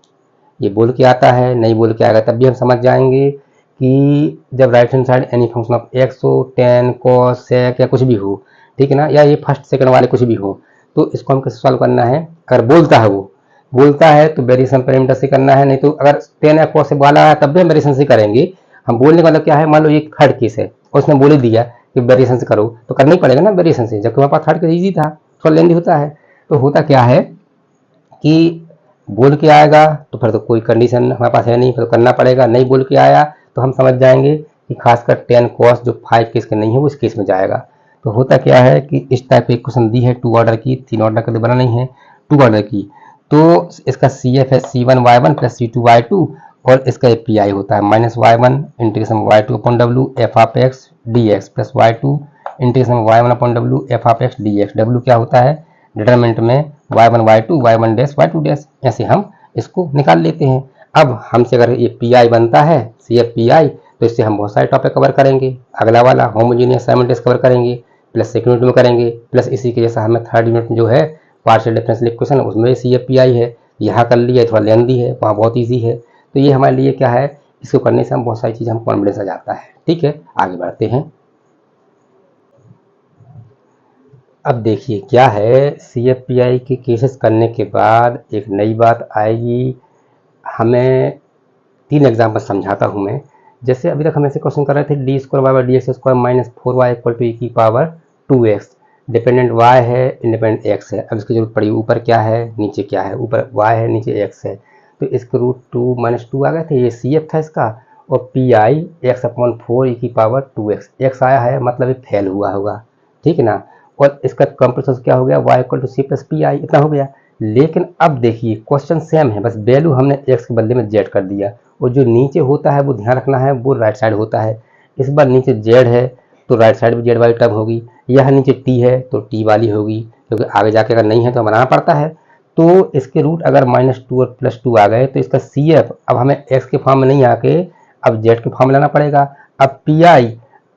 ये बोल के आता है नहीं बोल के आएगा तब भी हम समझ जाएंगे कि जब right hand side any function of x हो, टेन कॉस सेक या कुछ भी हो, ठीक है ना, या ये फर्स्ट सेकंड वाले कुछ भी हो, तो इसको हम कैसे सॉल्व करना है। अगर बोलता है वो बोलता है तो वेरिएशन पैरामीटर से करना है, नहीं तो अगर टेन या कॉस से वाला है तब भी हम वेरिएशन से करेंगे। हम बोलने का मतलब क्या है, मान लो ये थर्ड केस है और उसने बोल ही दिया कि वेरिएशन से करो, तो करना ही पड़ेगा ना वेरिएशन से, जबकि हमारे पास थर्ड केस ईजी था, थोड़ा लेंदी होता है। तो होता क्या है कि बोल के आएगा तो फिर तो कोई कंडीशन हमारे पास है नहीं, फिर तो करना पड़ेगा। नहीं बोल के आया तो हम समझ जाएंगे कि खासकर टेन कॉस जो 5 केस के नहीं है वो इस केस में जाएगा। तो होता क्या है कि इस टाइप की क्वेश्चन दी है 2 ऑर्डर की, 3 ऑर्डर का तो बना नहीं है, 2 ऑर्डर की, तो इसका CF है C1y1 प्लस C2y2 और इसका API होता है -y1 integration y2 upon w f of x dx plus y2 integration y1 upon w f of x dx। w क्या होता है डिटरमिनेंट में y1 y2 y1 dash y2 dash, ऐसे हम इसको निकाल लेते हैं। अब हमसे अगर ये PI बनता है CF PI, तो इससे हम बहुत सारे टॉपिक कवर करेंगे। अगला वाला होमोजीनियस साइमल्टेनियस कवर करेंगे, प्लस सेकंड यूनिट में करेंगे, प्लस इसी के जैसा हमें थर्ड यूनिट में जो है पार्शियल डिफरेंशियल इक्वेशन उसमें CF PI है, यहाँ कर लिया, थोड़ा लेंदी है, वहाँ बहुत ईजी है। तो ये हमारे लिए क्या है, इसको करने से हम बहुत सारी चीज़ हम कॉन्फिडेंस आ जाता है। ठीक है, आगे बढ़ते हैं। अब देखिए क्या है, CFPI के केसेस करने के बाद एक नई बात आएगी। हमें 3 एग्जाम्पल समझाता हूँ मैं। जैसे अभी तक हम ऐसे क्वेश्चन कर रहे थे d square y by D x square minus 4y equal to e की पावर 2x, डिपेंडेंट y है इंडिपेंडेंट x है। अब इसकी जरूरत पड़ी, ऊपर क्या है नीचे क्या है, ऊपर y है नीचे x है, तो इसके रूट 2 माइनस 2 आ गए थे, ये CF था इसका, और PI x अपॉन 4 ई की पावर 2x, x आया है मतलब ये फेल हुआ होगा, ठीक है ना। और इसका कंप्लीट क्या हो गया, y equal to c plus PI, इतना हो गया। लेकिन अब देखिए क्वेश्चन सेम है, बस वैल्यू हमने x के बदले में z कर दिया, और जो नीचे होता है वो ध्यान रखना है वो राइट साइड होता है। इस बार नीचे z है तो राइट साइड भी z वाली टर्म होगी, यह नीचे t है तो t वाली होगी, क्योंकि आगे जाके अगर नहीं है तो बनाना पड़ता है। तो इसके रूट अगर -2 और +2 आ गए तो इसका CF अब हमें x के फॉर्म में नहीं आके अब z के फॉर्म में लाना पड़ेगा। अब PI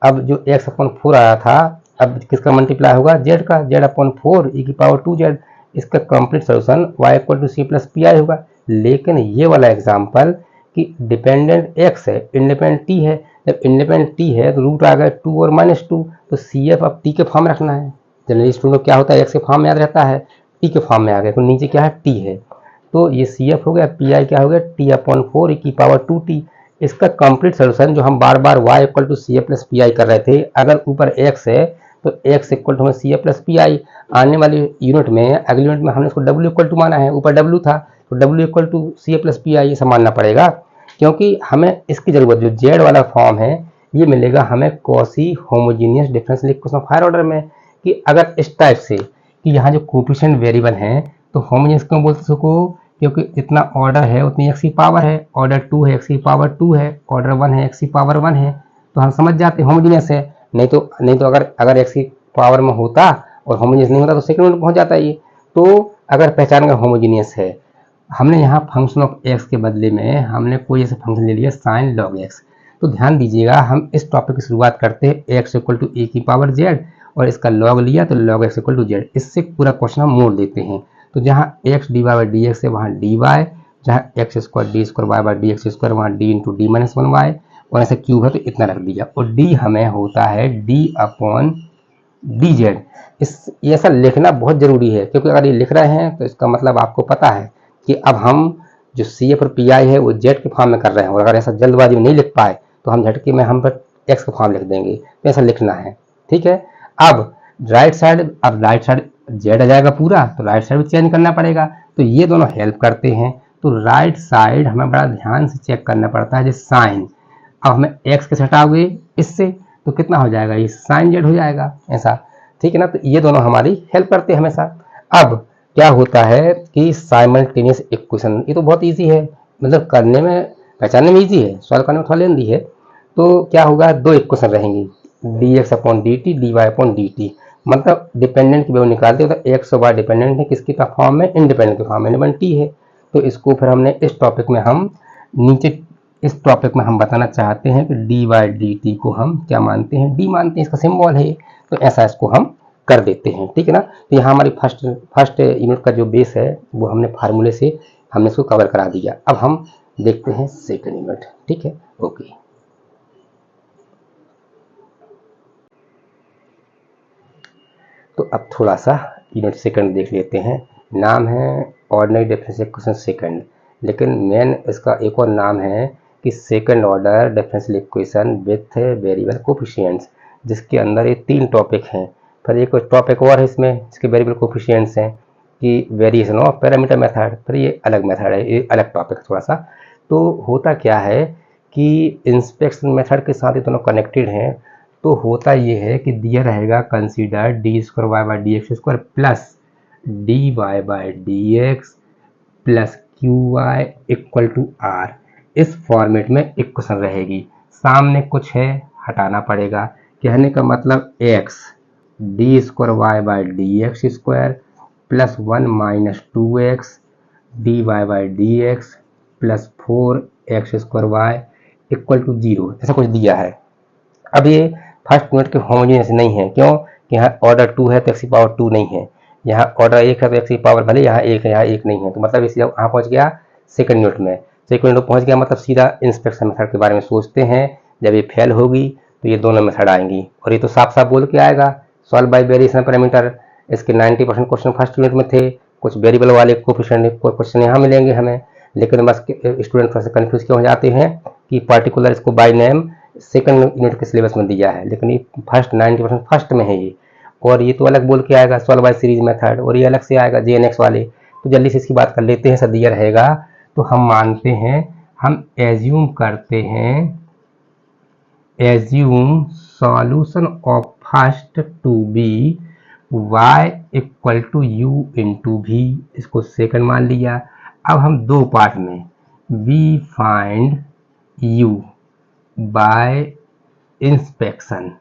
अब जो x अपॉन 4 आया था, अब किसका मल्टीप्लाई होगा, z का, z अपॉन 4 ई की पावर 2z। इसका complete solution y equal to c plus PI होगा। लेकिन ये वाला एग्जाम्पल कि डिपेंडेंट x है इंडिपेंडेंट t है, जब इंडिपेंडेंट t है तो रूट आ गए 2 और -2, तो CF अब t के फॉर्म में रखना है। जनरली स्टूडेंट क्या होता है, x के फॉर्म में याद रहता है, t के फॉर्म में आ गया, तो नीचे क्या है t है, तो ये CF हो गया, PI क्या हो गया t अपॉन 4 ई की पावर 2t। इसका कंप्लीट सोल्यूशन जो हम बार बार y equal to CF plus PI कर रहे थे, अगर ऊपर x है तो x इक्वल टू हमें CF प्लस PI, आने वाली यूनिट में अगली यूनिट में हमने इसको w इक्वल टू माना है, ऊपर w था तो w equal to CF plus PI ये सब मानना पड़ेगा, क्योंकि हमें इसकी जरूरत जो z वाला फॉर्म है ये मिलेगा हमें Cauchy homogeneous differential equation of higher order में। कि अगर इस टाइप से कि यहाँ जो कोफिशिएंट वेरिएबल हैं तो होमोजीनियस क्यों बोलते इसको, क्योंकि जितना ऑर्डर है उतनी x की पावर है, ऑर्डर 2 है x की पावर 2 है, ऑर्डर 1 है x की पावर 1 है, तो हम समझ जाते हैं होमोजीनियस है। नहीं तो अगर x की पावर में होता और होमोजीनियस नहीं होता तो सेकंड में पहुंच जाता ये। तो अगर पहचान का होमोजीनियस है, हमने यहाँ फंक्शन ऑफ x के बदले में हमने कोई ऐसा फंक्शन ले लिया साइन लॉग x। तो ध्यान दीजिएगा हम इस टॉपिक की शुरुआत करते हैं x इक्वल टू ए की पावर z, और इसका लॉग लिया तो log x equal to z, इससे पूरा क्वेश्चन हम मोड़ देते हैं। तो जहाँ x dy by D x है वहाँ dy, जहाँ x square d square y by D x square वहाँ d into d minus 1y, और ऐसे क्यूब है तो इतना रख दिया, और d हमें होता है d अपॉन डी जेड। ये ऐसा लिखना बहुत जरूरी है, क्योंकि अगर ये लिख रहे हैं तो इसका मतलब आपको पता है कि अब हम जो CF और PI है वो z के फॉर्म में कर रहे हैं, और अगर ऐसा जल्दबाजी में नहीं लिख पाए तो हम झटके में हम पर x का फॉर्म लिख देंगे, तो ऐसा लिखना है, ठीक है। अब राइट साइड z आ जाएगा पूरा, तो राइट साइड भी चेंज करना पड़ेगा, तो ये दोनों हेल्प करते हैं। तो राइट साइड हमें बड़ा ध्यान से चेक करना पड़ता है, जैसे साइन, अब हमें x के हटाओगे इससे तो कितना हो जाएगा, ये साइन z हो जाएगा ऐसा, ठीक है ना। तो ये दोनों हमारी हेल्प करते हैं हमेशा। अब क्या होता है कि साइमल्टेनियस इक्वेशन, ये तो बहुत इजी है, मतलब करने में पहचानने में इजी है, सॉल्व करने में थोड़ा लेंदी है। तो क्या होगा, दो इक्वेशन रहेंगी, dx upon D T, dy upon D T, मतलब डिपेंडेंट की वैल्यू निकालते हो तो एक्स और वाई डिपेंडेंट है किसकी फॉर्म में, इंडिपेंडेंट की फॉर्म में, वन टी है। तो इसको फिर हमने इस टॉपिक में हम नीचे इस टॉपिक में हम बताना चाहते हैं कि डी वाई डी टी को हम क्या मानते हैं, डी मानते हैं, इसका सिंबल है, तो ऐसा इसको हम कर देते हैं, ठीक है ना। तो यहाँ हमारी फर्स्ट यूनिट का जो बेस है वो हमने फार्मूले से हमने इसको कवर करा दिया। अब हम देखते हैं सेकंड यूनिट, ठीक है, ओके। तो अब थोड़ा सा यूनिट सेकंड देख लेते हैं। नाम है ऑर्डिनरी डिफरेंशियल इक्वेशन सेकंड, लेकिन मेन इसका एक और नाम है कि second order differential equation with variable coefficients, जिसके अंदर ये तीन टॉपिक हैं। फिर एक टॉपिक और है इसमें जिसके वेरिएबल कोफिशिएंट्स हैं कि वेरिएशन ऑफ पैरामीटर मेथड, फिर ये अलग मेथड है, ये अलग टॉपिक थोड़ा सा। तो होता क्या है कि इंस्पेक्शन मेथड के साथ ये दोनों कनेक्टेड हैं। तो होता ये है कि दिया रहेगा consider d square y by D x square plus d Y by D x plus q y equal to r, इस फॉर्मेट में इक्वेशन रहेगी। सामने कुछ है हटाना पड़ेगा, कहने का मतलब x d square y by D x square plus 1 minus 2x d Y by D x plus 4x square y equal to 0, ऐसा कुछ दिया है। अब ये फर्स्ट यूनिट के होमोजेनियस नहीं है, क्यों कि यहाँ ऑर्डर 2 है तो x की पावर 2 नहीं है, यहाँ ऑर्डर 1 है तो x की पावर भले यहाँ 1 है यहाँ 1 नहीं है। तो मतलब इसी यहाँ पहुँच गया सेकंड यूनिट में, सेकंड यूनिट पहुँच गया मतलब सीधा इंस्पेक्शन मेथड के बारे में सोचते हैं। जब ये फेल होगी तो ये दोनों मेथड आएंगी, और ये तो साफ साफ बोल के आएगा सॉल्व बाय वेरिएशन पैरामीटर। इसके 90% क्वेश्चन फर्स्ट यूनिट में थे, कुछ वेरिएबल वाले कोफिशिएंट क्वेश्चन यहाँ मिलेंगे हमें, लेकिन बस स्टूडेंट थोड़ा सा कन्फ्यूज क्यों हो जाते हैं कि पर्टिकुलर इसको बाय नेम सेकंड यूनिट के सिलेबस में दिया है, लेकिन ये फर्स्ट 90% फर्स्ट में है ये, और ये तो अलग बोल के आएगा सॉल्व बाय सीरीज मेथड, और ये अलग से आएगा JNX वाले। तो जल्दी से इसकी बात कर लेते हैं, सब दिया रहेगा। तो हम मानते हैं, हम एज्यूम करते हैं, assume solution of first to be y equal to u into v, इसको सेकंड मान लिया। अब हम दो पार्ट में we find u by inspection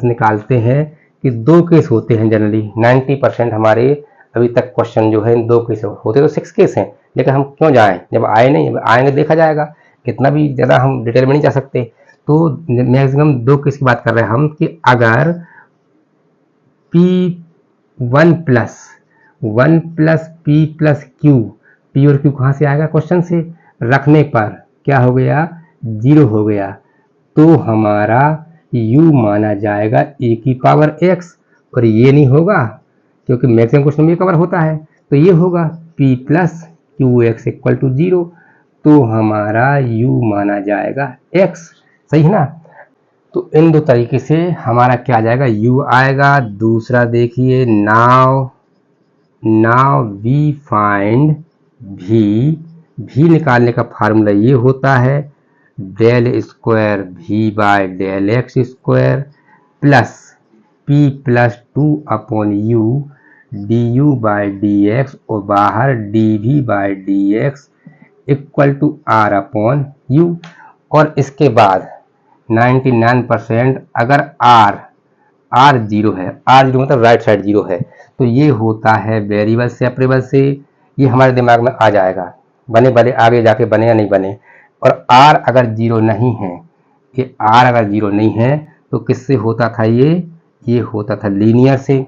निकालते हैं कि दो केस होते हैं जनरली, 90% हमारे अभी तक क्वेश्चन जो है दो केस होते, तो 6 केस हैं, लेकिन हम क्यों जाएं, जब आए नहीं, आएंगे देखा जाएगा, इतना भी ज़्यादा हम डिटेल में नहीं जा सकते। तो मैक्सिमम दो केस की बात कर रहे हैं हम कि अगर P1 plus P plus Q, P और Q कहाँ से आएगा, क्वेश्चन से रखने पर क्या हो गया, 0 हो गया, तो हमारा u माना जाएगा e की पावर x, और ये नहीं होगा क्योंकि मैक्सिमम क्वेश्चन में कवर होता है, तो ये होगा p plus q x equal to 0, तो हमारा u माना जाएगा x, सही है ना। तो इन दो तरीके से हमारा क्या आ जाएगा, u आएगा। दूसरा देखिए, नाउ वी फाइंड भी निकालने का फार्मूला ये होता है del square v by del x square plus p plus 2 upon u d u by D x, और बाहर d v by D x equal to r upon u. और इसके बाद 99% अगर आर 0 है, आर 0 मतलब राइट साइड 0 है, तो ये होता है वेरिएबल सेपरेबल से, ये हमारे दिमाग में आ जाएगा, बने भले आगे जाके बने या नहीं बने। और r अगर 0 नहीं है, कि r अगर 0 नहीं है तो किससे होता था, ये होता था लीनियर से।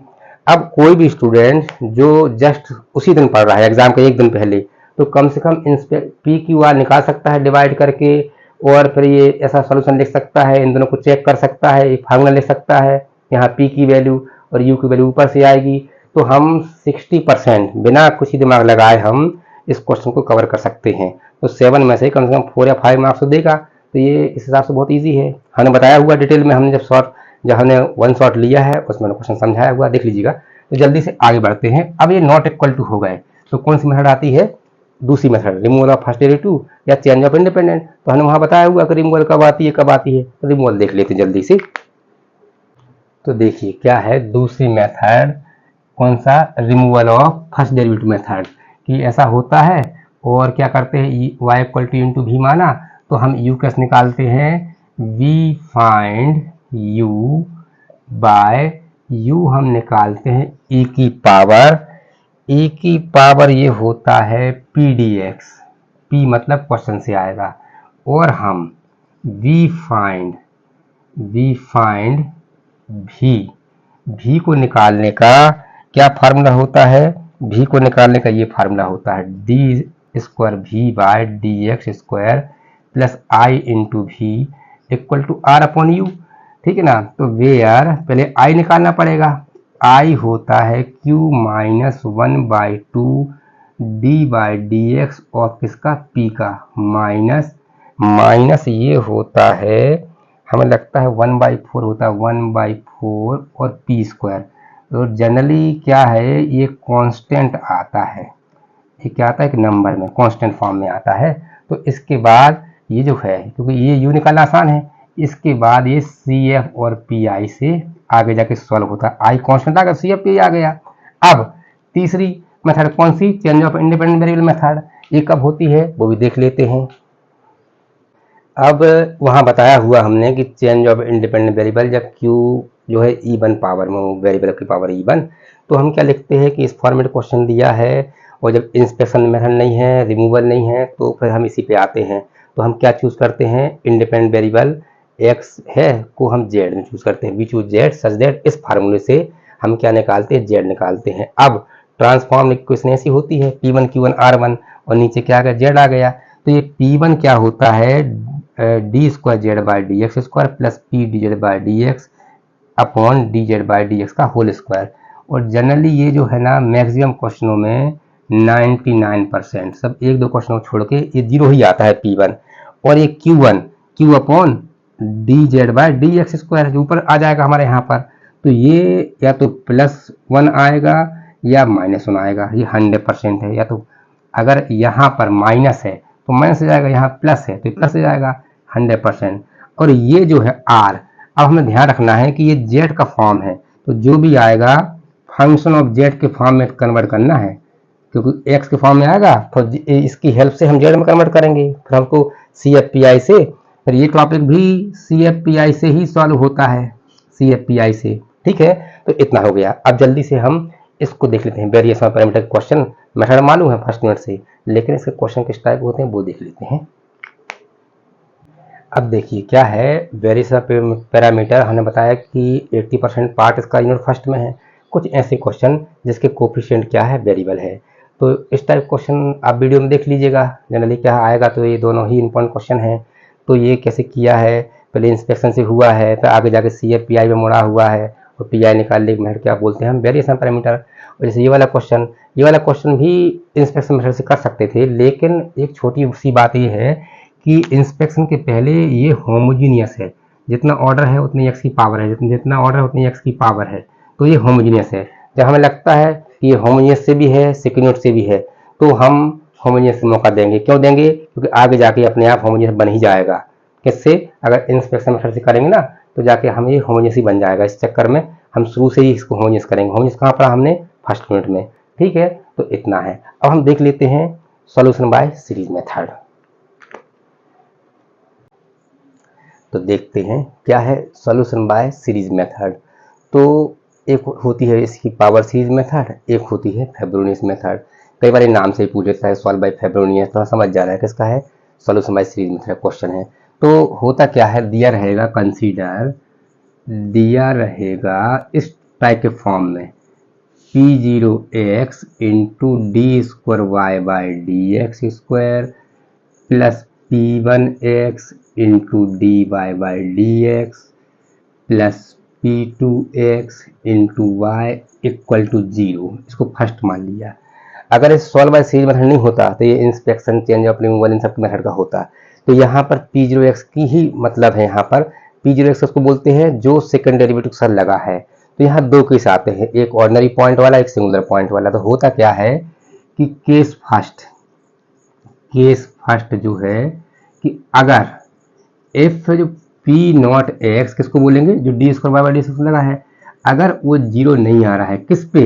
अब कोई भी स्टूडेंट जो जस्ट उसी दिन पढ़ रहा है एग्जाम के एक दिन पहले, तो कम से कम पी क्यू आर निकाल सकता है डिवाइड करके, और फिर ये ऐसा सॉल्यूशन लिख सकता है, इन दोनों को चेक कर सकता है, एक फार्मूला लिख सकता है, यहाँ p की वैल्यू और u की वैल्यू ऊपर से आएगी। तो हम 60% बिना कुछ ही दिमाग लगाए हम इस क्वेश्चन को कवर कर सकते हैं। तो 7 में से कम 4 या 5 मार्क्स तो देगा, तो ये इस हिसाब से बहुत इजी है। हमने बताया हुआ डिटेल में, हमने जब हमने वन शॉट लिया है उसमें क्वेश्चन समझाया हुआ, देख लीजिएगा। तो जल्दी से आगे बढ़ते हैं। अब ये नॉट इक्वल टू हो गए, तो कौन सी मेथड आती है, दूसरी method, removal of first derivative या चेंज ऑफ इंडिपेंडेंट। तो हमने वहाँ बताया हुआ कि रिमूवल कब आती है, तो रिमूवल देख लेते हैं जल्दी से। तो देखिए क्या है दूसरी मेथड, कौन सा, removal of first derivative method, कि ऐसा होता है और क्या करते हैं, y इक्वल टू इंटू भी माना तो हम u कैसे निकालते हैं, we find u by u हम निकालते हैं e की पावर ये होता है p dx, p मतलब क्वेश्चन से आएगा, और हम वी फाइंड भी को निकालने का क्या फार्मूला होता है, भी को निकालने का ये फार्मूला होता है d square v by d x square plus i into v equal to r upon u, ठीक है ना। तो वेयर पहले आई निकालना पड़ेगा, आई होता है q minus 1/2 D by D x और किसका, p का, माइनस ये होता है, हमें लगता है 1/4 होता है, 1/4 और p स्क्वायर। तो जनरली क्या है, ये कांस्टेंट आता है, ये क्या आता है, एक नंबर में कांस्टेंट फॉर्म में आता है। तो इसके बाद ये जो है, क्योंकि ये u निकालना आसान है, इसके बाद ये CF और PI से आगे जाके सॉल्व होता है, आई कांस्टेंट आ गया, CF PI आ गया। अब तीसरी मेथड कौन सी, change of independent variable method, ये कब होती है वो भी देख लेते हैं। अब वहाँ बताया हुआ हमने कि चेंज ऑफ इंडिपेंडेंट वेरिएबल जब q जो है इवन पावर में, वेरिएबल की पावर इवन, तो हम क्या लिखते हैं कि इस फॉर्मेट क्वेश्चन दिया है और जब इंस्पेक्शन मेथड नहीं है, रिमूवल नहीं है, तो फिर हम इसी पे आते हैं। तो हम क्या चूज करते हैं, इंडिपेंडेंट वेरिएबल x है को हम z में चूज करते हैं, we choose z such that इस फार्मूले से हम क्या निकालते हैं, z निकालते हैं। अब ट्रांसफॉर्म इक्वेशन ऐसी होती है P1 Q1 R1 और नीचे क्या आ गया, z आ गया। तो ये P1 क्या होता है, d square Z by D x square plus P D Z by D x upon D Z by D एक्स का होल स्क्वायर। और जनरली ये जो है ना, मैक्सिमम क्वेश्चनों में 99% सब, एक दो क्वेश्चनों छोड़ के ये जीरो ही आता है P1, और ये Q1 Q upon D Z by D x square जो ऊपर आ जाएगा हमारे यहाँ पर। तो ये या तो +1 आएगा या -1 आएगा, ये 100% है। या तो अगर यहाँ पर माइनस है तो माइनस हो जाएगा, यहाँ प्लस है तो प्लस हो जाएगा 100%। और ये जो है R, अब हमें ध्यान रखना है कि ये Z का फॉर्म है, तो जो भी आएगा फंक्शन ऑफ Z के फॉर्म में कन्वर्ट करना है, क्योंकि X के फॉर्म में आएगा तो इसकी हेल्प से हम Z में कन्वर्ट करेंगे। फिर हमको CFPI से, फिर ये टॉपिक भी CFPI से ही सॉल्व होता है, CFPI से, ठीक है। तो इतना हो गया। अब जल्दी से हम इसको देख लेते हैं, variation of parameter question method मालूम है फर्स्ट मिनट से, लेकिन इसके क्वेश्चन किस टाइप होते हैं वो देख लेते हैं। अब देखिए क्या है, वेरिएशन ऑफ पैरामीटर हमने बताया कि 80% पार्ट इसका यूनिट फर्स्ट में है। कुछ ऐसे क्वेश्चन जिसके कोफिशिएंट क्या है, वेरिएबल है, तो इस टाइप क्वेश्चन आप वीडियो में देख लीजिएगा। जनरली क्या आएगा, तो ये दोनों ही इंपॉर्टेंट क्वेश्चन है। तो ये कैसे किया है, पहले इंस्पेक्शन से हुआ है, फिर आगे जाके CFPI में मुड़ा हुआ है, और PI निकालने के मेथड क्या बोलते हैं हम, वेरिएशन पैरामीटर। और जैसे ये वाला क्वेश्चन भी इंस्पेक्शन मेथड से कर सकते थे, लेकिन एक छोटी सी बात ये है कि इंस्पेक्शन के पहले ये होमोजीनियस है, जितना ऑर्डर है उतनी x की पावर है, जितना ऑर्डर है उतनी x की पावर है, तो ये होमोजीनियस है। जब हमें लगता है कि ये होमोजीनियस से भी है, सेकंड यूनिट से भी है, तो हम होमोजीनियस मौका देंगे। क्यों देंगे, क्योंकि आगे जाके अपने आप होमोजीनियस बन ही जाएगा। किससे, अगर इंस्पेक्शन मेथड से करेंगे ना, तो जाके हम ये होमोजीनियस ही बन जाएगा। इस चक्कर में हम शुरू से ही इसको होमोजीनियस करेंगे। होमोजीनियस कहाँ पर हमने, फर्स्ट यूनिट में, ठीक है। तो इतना है। अब हम देख लेते हैं सॉल्यूशन बाय सीरीज मेथड। तो देखते हैं क्या है सॉल्यूशन बाय सीरीज मेथड। तो एक होती है इसकी पावर सीरीज मेथड, एक होती है फेब्रोनियस मेथड। कई बार नाम से ही पूछ लेता है, सॉल्व बाय फेब्रोनियस, थोड़ा समझ जा रहा है किसका है, solution bye series method question है। तो होता क्या है, दिया रहेगा, कंसीडर दिया रहेगा इस टाइप के फॉर्म में, P0x into d square y by D x square plus P1x into d Y by D x plus P2x into y equal to 0। इसको फर्स्ट मान लिया। अगर इस सॉल्व बाय सीरीज मेथड नहीं होता तो ये इंस्पेक्शन, चेंज ऑफ रिमूवल, इन सब मेथड का होता। तो यहाँ पर P0x की ही मतलब है, यहाँ पर P0x उसको बोलते हैं जो सेकंड डेरिवेटिव के साथ लगा है। तो यहाँ दो केस आते हैं, एक ऑर्डिनरी पॉइंट वाला, एक सिंगुलर पॉइंट वाला। तो होता क्या है कि केस फर्स्ट जो है कि अगर एफ जो P0x किसको बोलेंगे, जो डी स्क्वायर बाई डी लगा है, अगर वो 0 नहीं आ रहा है, किस पे,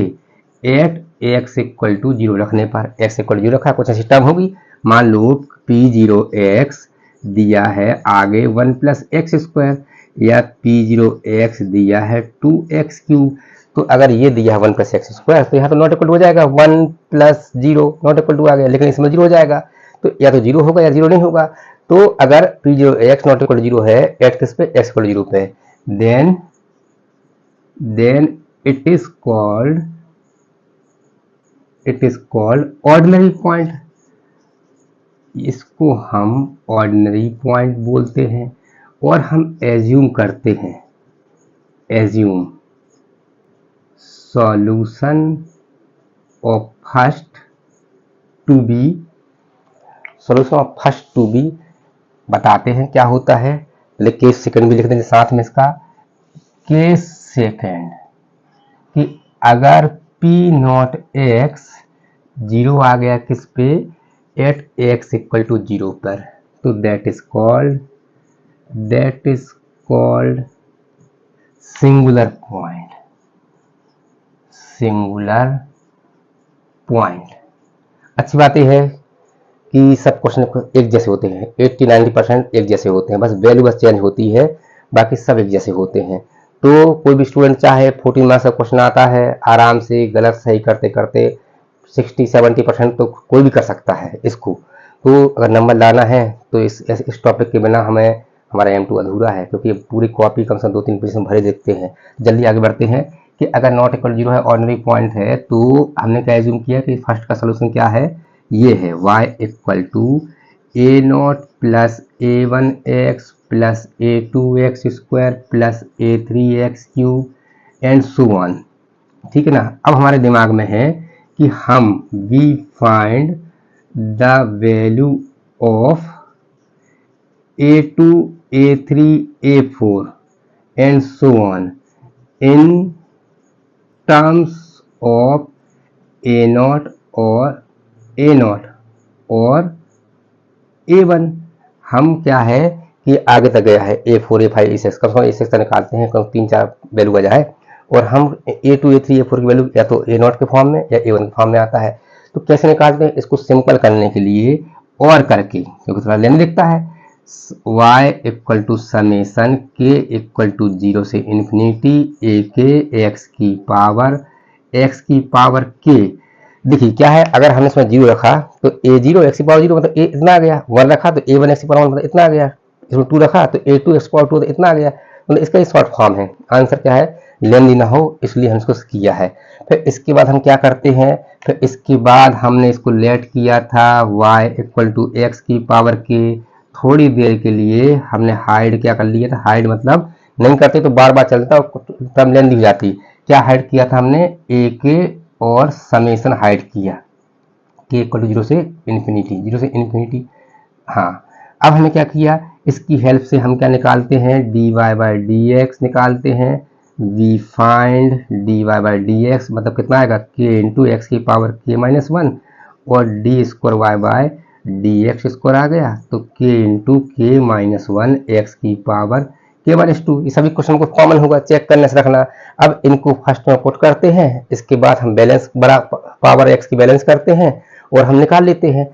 at x equal to zero रखने पर, एक्स इक्वल टू जीरो रखा, कुछ ऐसी टर्म होगी। मान लो P0x दिया है आगे 1 प्लस एक्स स्क्वायर, या P0x दिया है 2x क्यूब। तो अगर ये दिया है 1 प्लस एक्स स्क्वायर तो यहाँ तो नॉट इक्वल टू हो जाएगा, 1 plus zero not equal to आ गया, लेकिन इसमें जीरो हो जाएगा, तो या तो जीरो होगा या जीरो नहीं होगा। तो अगर P0x not equal to zero है एट किस पे, एक्स इक्वल टू जीरो पे, then it is called ordinary point. इसको हम ऑर्डिनरी पॉइंट बोलते हैं। और हम एज्यूम करते हैं, assume solution of first to be, solution of first to be बताते हैं क्या होता है। पहले केस सेकंड भी लिख देंगे साथ में इसका, केस सेकंड कि अगर P0x जीरो आ गया किस पे, at x equal to zero पर, तो that is called singular point, singular point. अच्छी बात यह है कि सब क्वेश्चन एक जैसे होते हैं, 80-90% एक जैसे होते हैं, बस वैल्यू बस चेंज होती है, बाकी सब एक जैसे होते हैं। तो कोई भी स्टूडेंट चाहे 14 मार्क्स का क्वेश्चन आता है, आराम से गलत सही करते करते 60-70% तो कोई भी कर सकता है इसको। तो अगर नंबर लाना है तो इस टॉपिक के बिना हमें हमारा M2 अधूरा है, क्योंकि पूरी कॉपी कम से कम 2-3 पेज में भरे देखते हैं। जल्दी आगे बढ़ते हैं कि अगर नॉट इक्वल जीरो है, ऑर्डिनरी पॉइंट है, तो हमने क्या एज्यूम किया कि फर्स्ट का सोल्यूशन क्या है, ये है y equal to a0 plus a1x plus a2x square plus a3x cube and so on. ठीक है ना। अब हमारे दिमाग में है कि हम we find the value of a2 a3 a4 and so on in terms of a0 और a1। हम क्या है कि आगे तक गया है a4 a5 a6, कम से कम a6 तक निकालते हैं, कम 3-4 वैल्यू का जाए, और हम a2 a3 a4 की वैल्यू या तो a0 के फॉर्म में या a1 के फॉर्म में आता है। तो कैसे निकालते हैं इसको, सिंपल करने के लिए और करके, क्योंकि थोड़ा लेने दिखता है, y equal to summation k equal to 0 से इन्फिनिटी a के x की पावर k। देखिए क्या है, अगर हमने इसमें जीरो रखा तो a0 x की पावर 0 मतलब a इतना आ गया, 1 रखा तो a1 x की पावर 1 मतलब इतना आ गया, इसमें 2 रखा तो a2 x की पावर 2 तो इतना आ गया, मतलब इसका शॉर्ट फॉर्म है। आंसर क्या है, लेंदी ना हो इसलिए हमने इसको किया है। फिर इसके बाद हम क्या करते हैं, फिर इसके बाद हमने इसको लेट किया था y इक्वल टू एक्स की पावर k। थोड़ी देर के लिए हमने हाइड क्या कर लिया था, हाइड मतलब नहीं करते तो बार बार चलता और टर्म लेंदी हो जाती। क्या हाइड किया था हमने, a के और समेसन हाइड किया, k इक्वल टू 0 से इन्फिनिटी। हाँ, अब हमने क्या किया, इसकी हेल्प से हम क्या निकालते हैं, dy बाई dx निकालते हैं। We find dy by dx मतलब कितना आएगा, k इंटू एक्स की पावर k माइनस 1 और d square y by D x square आ गया, तो k into k minus 1 x की पावर k माइनस 2। ये सभी क्वेश्चन को कॉमन होगा, चेक करने से रखना। अब इनको फर्स्ट में पुट करते हैं, इसके बाद हम बैलेंस बड़ा पावर x की बैलेंस करते हैं और हम निकाल लेते हैं,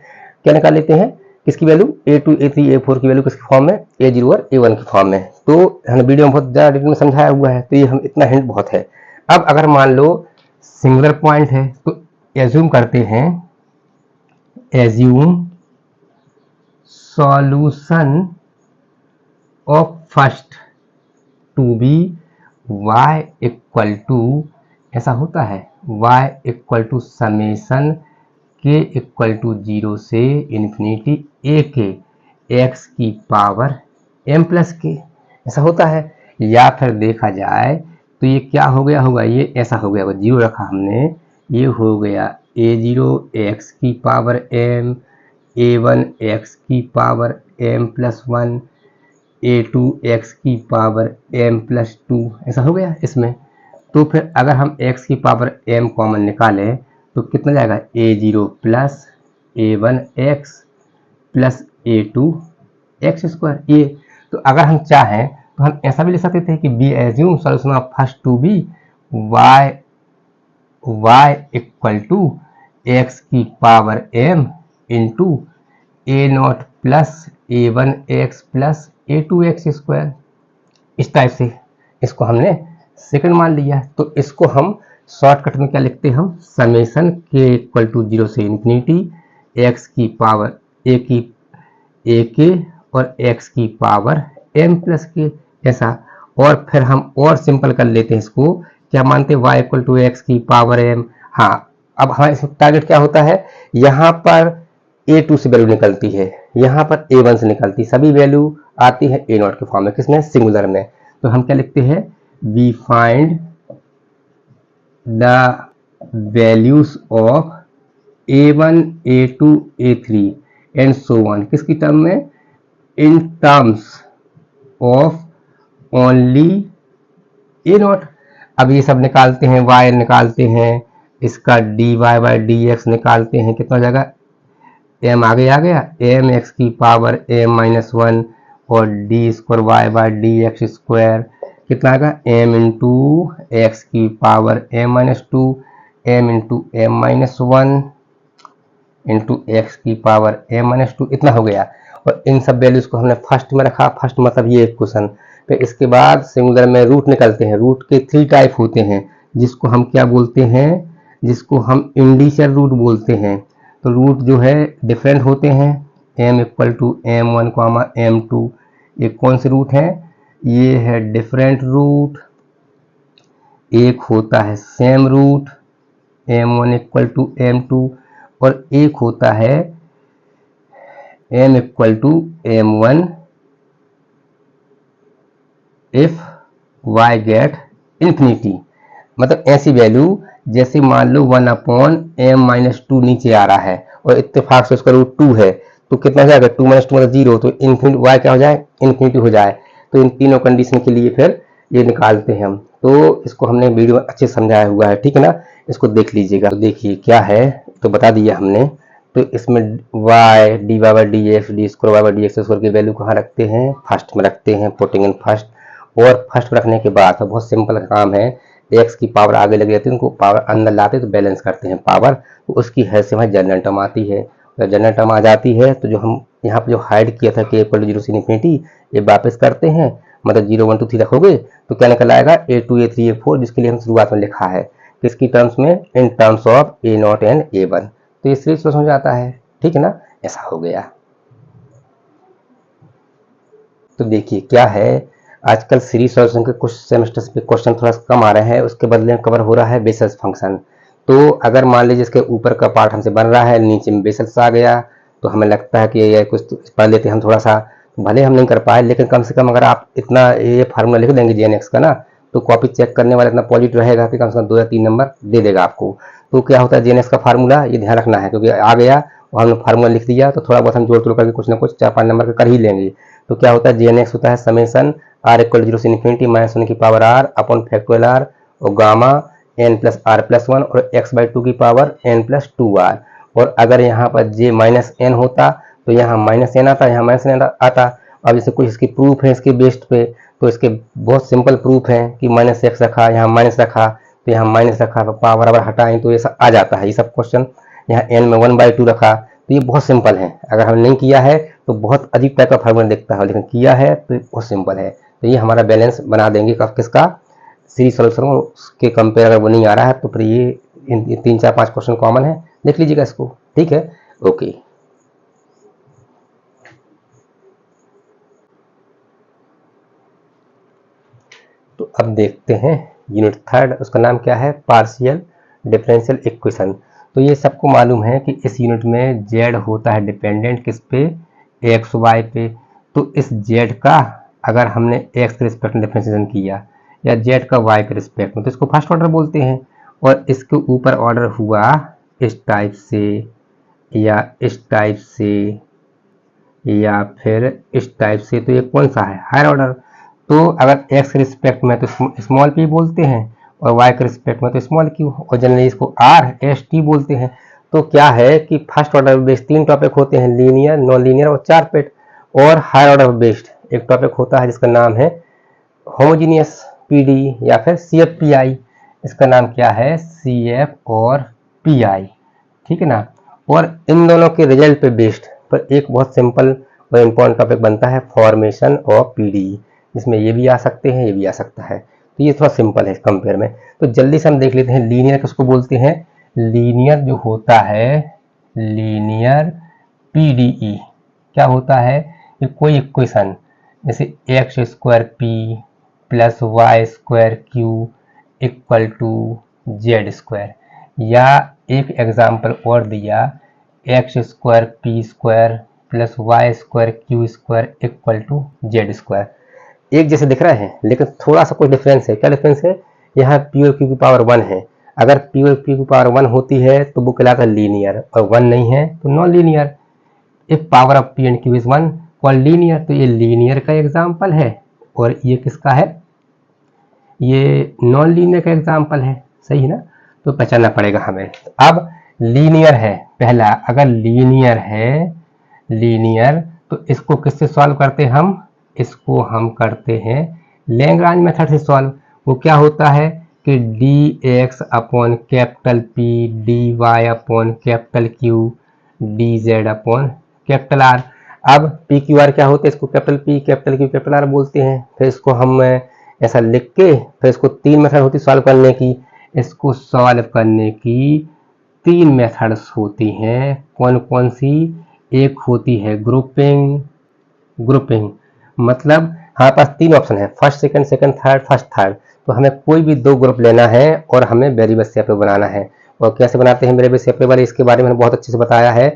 क्या निकाल लेते हैं, किसकी वैल्यू, a2 a3 a4 की वैल्यू किसके फॉर्म में, a0 और a1 के फॉर्म में। तो हमने वीडियो में बहुत ज़्यादा डिटेल में समझाया हुआ है, तो ये हम इतना हिंट बहुत है। अब अगर मान लो सिंगुलर पॉइंट है तो एज्यूम करते हैं, assume solution of first to be y equal to, ऐसा होता है, y equal to summation k equal to 0 से इन्फिनिटी a के x की पावर m प्लस k, ऐसा होता है। या फिर देखा जाए तो ये क्या हो गया होगा, ये ऐसा हो गया होगा, जीरो रखा हमने, ये हो गया a0 x की पावर m, a1 x की power m plus 1, a2 x की पावर m प्लस 2, ऐसा हो गया इसमें। तो फिर अगर हम x की पावर m कॉमन निकालें तो कितना जाएगा, a0 plus a1 x plus a2 x square. ये तो अगर हम चाहें तो हम ऐसा भी लिख सकते थे कि be assume solution of first to be y y equal to x की power m into a not plus a one x plus a two x square, इस टाइप से इसको हमने सेकंड मान लिया। तो इसको हम शॉर्टकट में क्या लिखते हैं, हम समेशन के इक्वल टू 0 से इन्फिनिटी एक्स की पावर ए के और एक्स की पावर m प्लस के, ऐसा। और फिर हम और सिंपल कर लेते हैं इसको, क्या मानते हैं y इक्वल टू एक्स की पावर m। हाँ, अब हमारा इसमें टारगेट क्या होता है, यहाँ पर a2 से वैल्यू निकलती है, यहाँ पर a1 से निकलती, सभी वैल्यू आती है a0 के फॉर्म में, किसमें, सिंगुलर में। तो हम क्या लिखते हैं, we find the values of a1 a2 a3 and so on, किसकी टर्म में, in terms of only a0। अब ये सब निकालते हैं, y निकालते हैं, इसका dy बाई dx निकालते हैं, कितना हो जाएगा, m आगे आ गया, m x की पावर m माइनस 1 और d square y by D x square, कितना आएगा, m इंटू एक्स की power m minus 2 m into m minus 1 into x की पावर m माइनस 2, इतना हो गया। और इन सब वैल्यूज को हमने फर्स्ट में रखा, फर्स्ट मतलब ये इक्वेशन। फिर इसके बाद सिंगुलर में रूट निकलते हैं, रूट के 3 टाइप होते हैं, जिसको हम क्या बोलते हैं, जिसको हम इंडिसर रूट बोलते हैं। तो रूट जो है डिफरेंट होते हैं, m equal to m1 comma m2, ये कौन से रूट हैं, ये है डिफरेंट रूट। एक होता है same root m1 equal to m2, और एक होता है m equal to m1 if y get infinity. मतलब ऐसी वैल्यू जैसे मान लो 1/m-2 नीचे आ रहा है और इत्तेफाक से उसका रूट 2 है, तो कितना हो जाएगा, 2 - 2 मतलब 0, तो इन्फिनिटी y क्या हो जाए, इन्फिनिटी हो जाए। तो इन तीनों कंडीशन के लिए फिर ये निकालते हैं हम। तो इसको हमने वीडियो में अच्छे समझाया हुआ है, ठीक है ना, इसको देख लीजिएगा। तो देखिए क्या है, तो बता दिया हमने। तो इसमें y dy by D x d square y by D x square की वैल्यू कहाँ रखते हैं, फर्स्ट में रखते हैं, पुटिंग इन फर्स्ट। और फर्स्ट रखने के बाद तो बहुत सिंपल काम है, एक्स की पावर आगे लगी रहती है, उनको पावर अंदर लाते तो बैलेंस करते हैं पावर, तो उसकी हैसियत से वहाँ जनरल टर्म आती है। जब जनरल टर्म आ जाती है तो जो हम यहाँ पे जो हाइड किया था के इक्वल टू 0 से इन्फिनिटी, ये वापस करते हैं, मतलब 0 1 2 3 रखोगे तो क्या निकल आएगा, a2 a3 a4, जिसके लिए हम शुरुआत में लिखा है किसकी टर्म्स में, in terms of a0 and a1। तो ये सीरीज समझ आता है, ठीक है ना, ऐसा हो गया। तो देखिए क्या है, आजकल सीरीज सॉल्यूशन के कुछ सेमेस्टर्स पे क्वेश्चन थोड़ा कम आ रहे हैं, उसके बदले में कवर हो रहा है बेसल्स फंक्शन। तो अगर मान लीजिए इसके ऊपर का पार्ट हमसे बन रहा है, नीचे में बेसल्स आ गया, तो हमें लगता है कि ये कुछ पढ़ लेते हम थोड़ा सा, भले हम नहीं कर पाए, लेकिन कम से कम अगर आप इतना ये फार्मूला लिख देंगे जीएनएक्स का ना, तो कॉपी चेक करने वाला इतना पॉजिटिव रहेगा कि कम से कम 2 या 3 नंबर दे देगा आपको। तो क्या होता है जीएनएक्स का फार्मूला, ये ध्यान रखना है, क्योंकि आ गया और हमने फार्मूला लिख दिया तो थोड़ा बहुत हम जोड़ तोड़ करके कुछ ना कुछ 4-5 नंबर का कर ही लेंगे। तो क्या होता है, जीएनएक्स होता है समेशन r इक्वल 0 से इन्फिनिटी माइनस 1 की power r upon factorial r और gamma n plus r plus 1 और x बाई 2 की पावर n प्लस 2r। और अगर यहाँ पर j माइनस n होता तो यहाँ माइनस n आता, यहाँ माइनस n आता। अब जैसे कुछ इसकी प्रूफ है इसके बेस्ड पे, तो इसके बहुत सिंपल प्रूफ है कि माइनस एक्स रखा, यहाँ माइनस रखा, तो यहाँ माइनस रखा, पावर अगर हटाएं तो ये सब आ जाता है, ये सब क्वेश्चन। यहाँ n में 1/2 रखा, तो ये बहुत सिंपल है। अगर हमने नहीं किया है तो बहुत अजीब टाइप का फार्मूला दिखता है, लेकिन किया है तो बहुत सिंपल है। तो ये हमारा बैलेंस बना देंगे किसका, सीरीज सॉल्यूशन के कंपेयर अगर वो नहीं आ रहा है तो फिर ये 3 4 5 क्वेश्चन कॉमन है, देख लीजिएगा इसको, ठीक है, ओके। तो अब देखते हैं यूनिट थर्ड, उसका नाम क्या है, पार्शियल डिफरेंशियल इक्वेशन। तो ये सबको मालूम है कि इस यूनिट में z होता है डिपेंडेंट किस पे, एक्स वाई पे। तो इस z का अगर हमने x के रिस्पेक्ट में डिफरेंशिएशन किया या z का y के रिस्पेक्ट में, तो इसको फर्स्ट ऑर्डर बोलते हैं। और इसके ऊपर ऑर्डर हुआ इस टाइप से या इस टाइप से या फिर इस टाइप से, तो ये कौन सा है, हायर ऑर्डर। तो अगर x के रिस्पेक्ट में तो स्मॉल p बोलते हैं और y के रिस्पेक्ट में तो स्मॉल q, और जनरली इसको r एस टी बोलते हैं। तो क्या है कि फर्स्ट ऑर्डर बेस्ड 3 टॉपिक होते हैं, लीनियर, नॉन लीनियर और 4 पेट। और हायर ऑर्डर बेस्ड एक टॉपिक होता है जिसका नाम है होमोजीनियस पीडी या फिर CFPI। इसका नाम क्या है, CF और PI, ठीक है ना। और इन दोनों के रिजल्ट पे बेस्ड पर एक बहुत सिंपल और इम्पोर्टेंट टॉपिक बनता है फॉर्मेशन ऑफ PDE, जिसमें ये भी आ सकते हैं, ये भी आ सकता है। तो ये थोड़ा सिंपल है कंपेयर में। तो जल्दी से हम देख लेते हैं लीनियर किसको बोलते हैं। लीनियर जो होता है, लीनियर PDE क्या होता है कि कोई इक्वेशन जैसे x² p plus y² q equal to z², या एक एग्जाम्पल और दिया x² p² plus y² q² equal to z²। एक जैसे दिख रहा है लेकिन थोड़ा सा कुछ डिफरेंस है। क्या डिफरेंस है, यहाँ p और q की पावर 1 है। अगर p और q की पावर 1 होती है तो वो कहलाता है लीनियर, और 1 नहीं है तो non linear. If power of p and q is 1 called linear, तो ये लीनियर का एग्जाम्पल है। और ये किसका है, ये नॉन लीनियर का एग्जाम्पल है, सही है ना। तो पहचानना पड़ेगा हमें। अब लीनियर है पहला, अगर लीनियर है, लीनियर तो इसको किससे सॉल्व करते हैं हम, इसको हम करते हैं लैग्रांज मेथड से सॉल्व। वो क्या होता है कि dx upon capital P dy upon capital Q dz upon capital R। अब पी क्यू आर क्या होते हैं, इसको capital P capital Q capital R बोलते हैं। फिर इसको हम ऐसा लिख के, फिर इसको 3 मेथड होती सॉल्व करने की। इसको सॉल्व करने की 3 मेथड्स होती हैं। कौन कौन सी, एक होती है ग्रुपिंग, ग्रुपिंग मतलब हमारे पास 3 ऑप्शन है, first second, second third, first third. तो हमें कोई भी 2 ग्रुप लेना है और हमें वेरिएबल सेपरेबल बनाना है। और कैसे बनाते हैं वेरिएबल सेपरेबल, इसके बारे में बहुत अच्छे से बताया है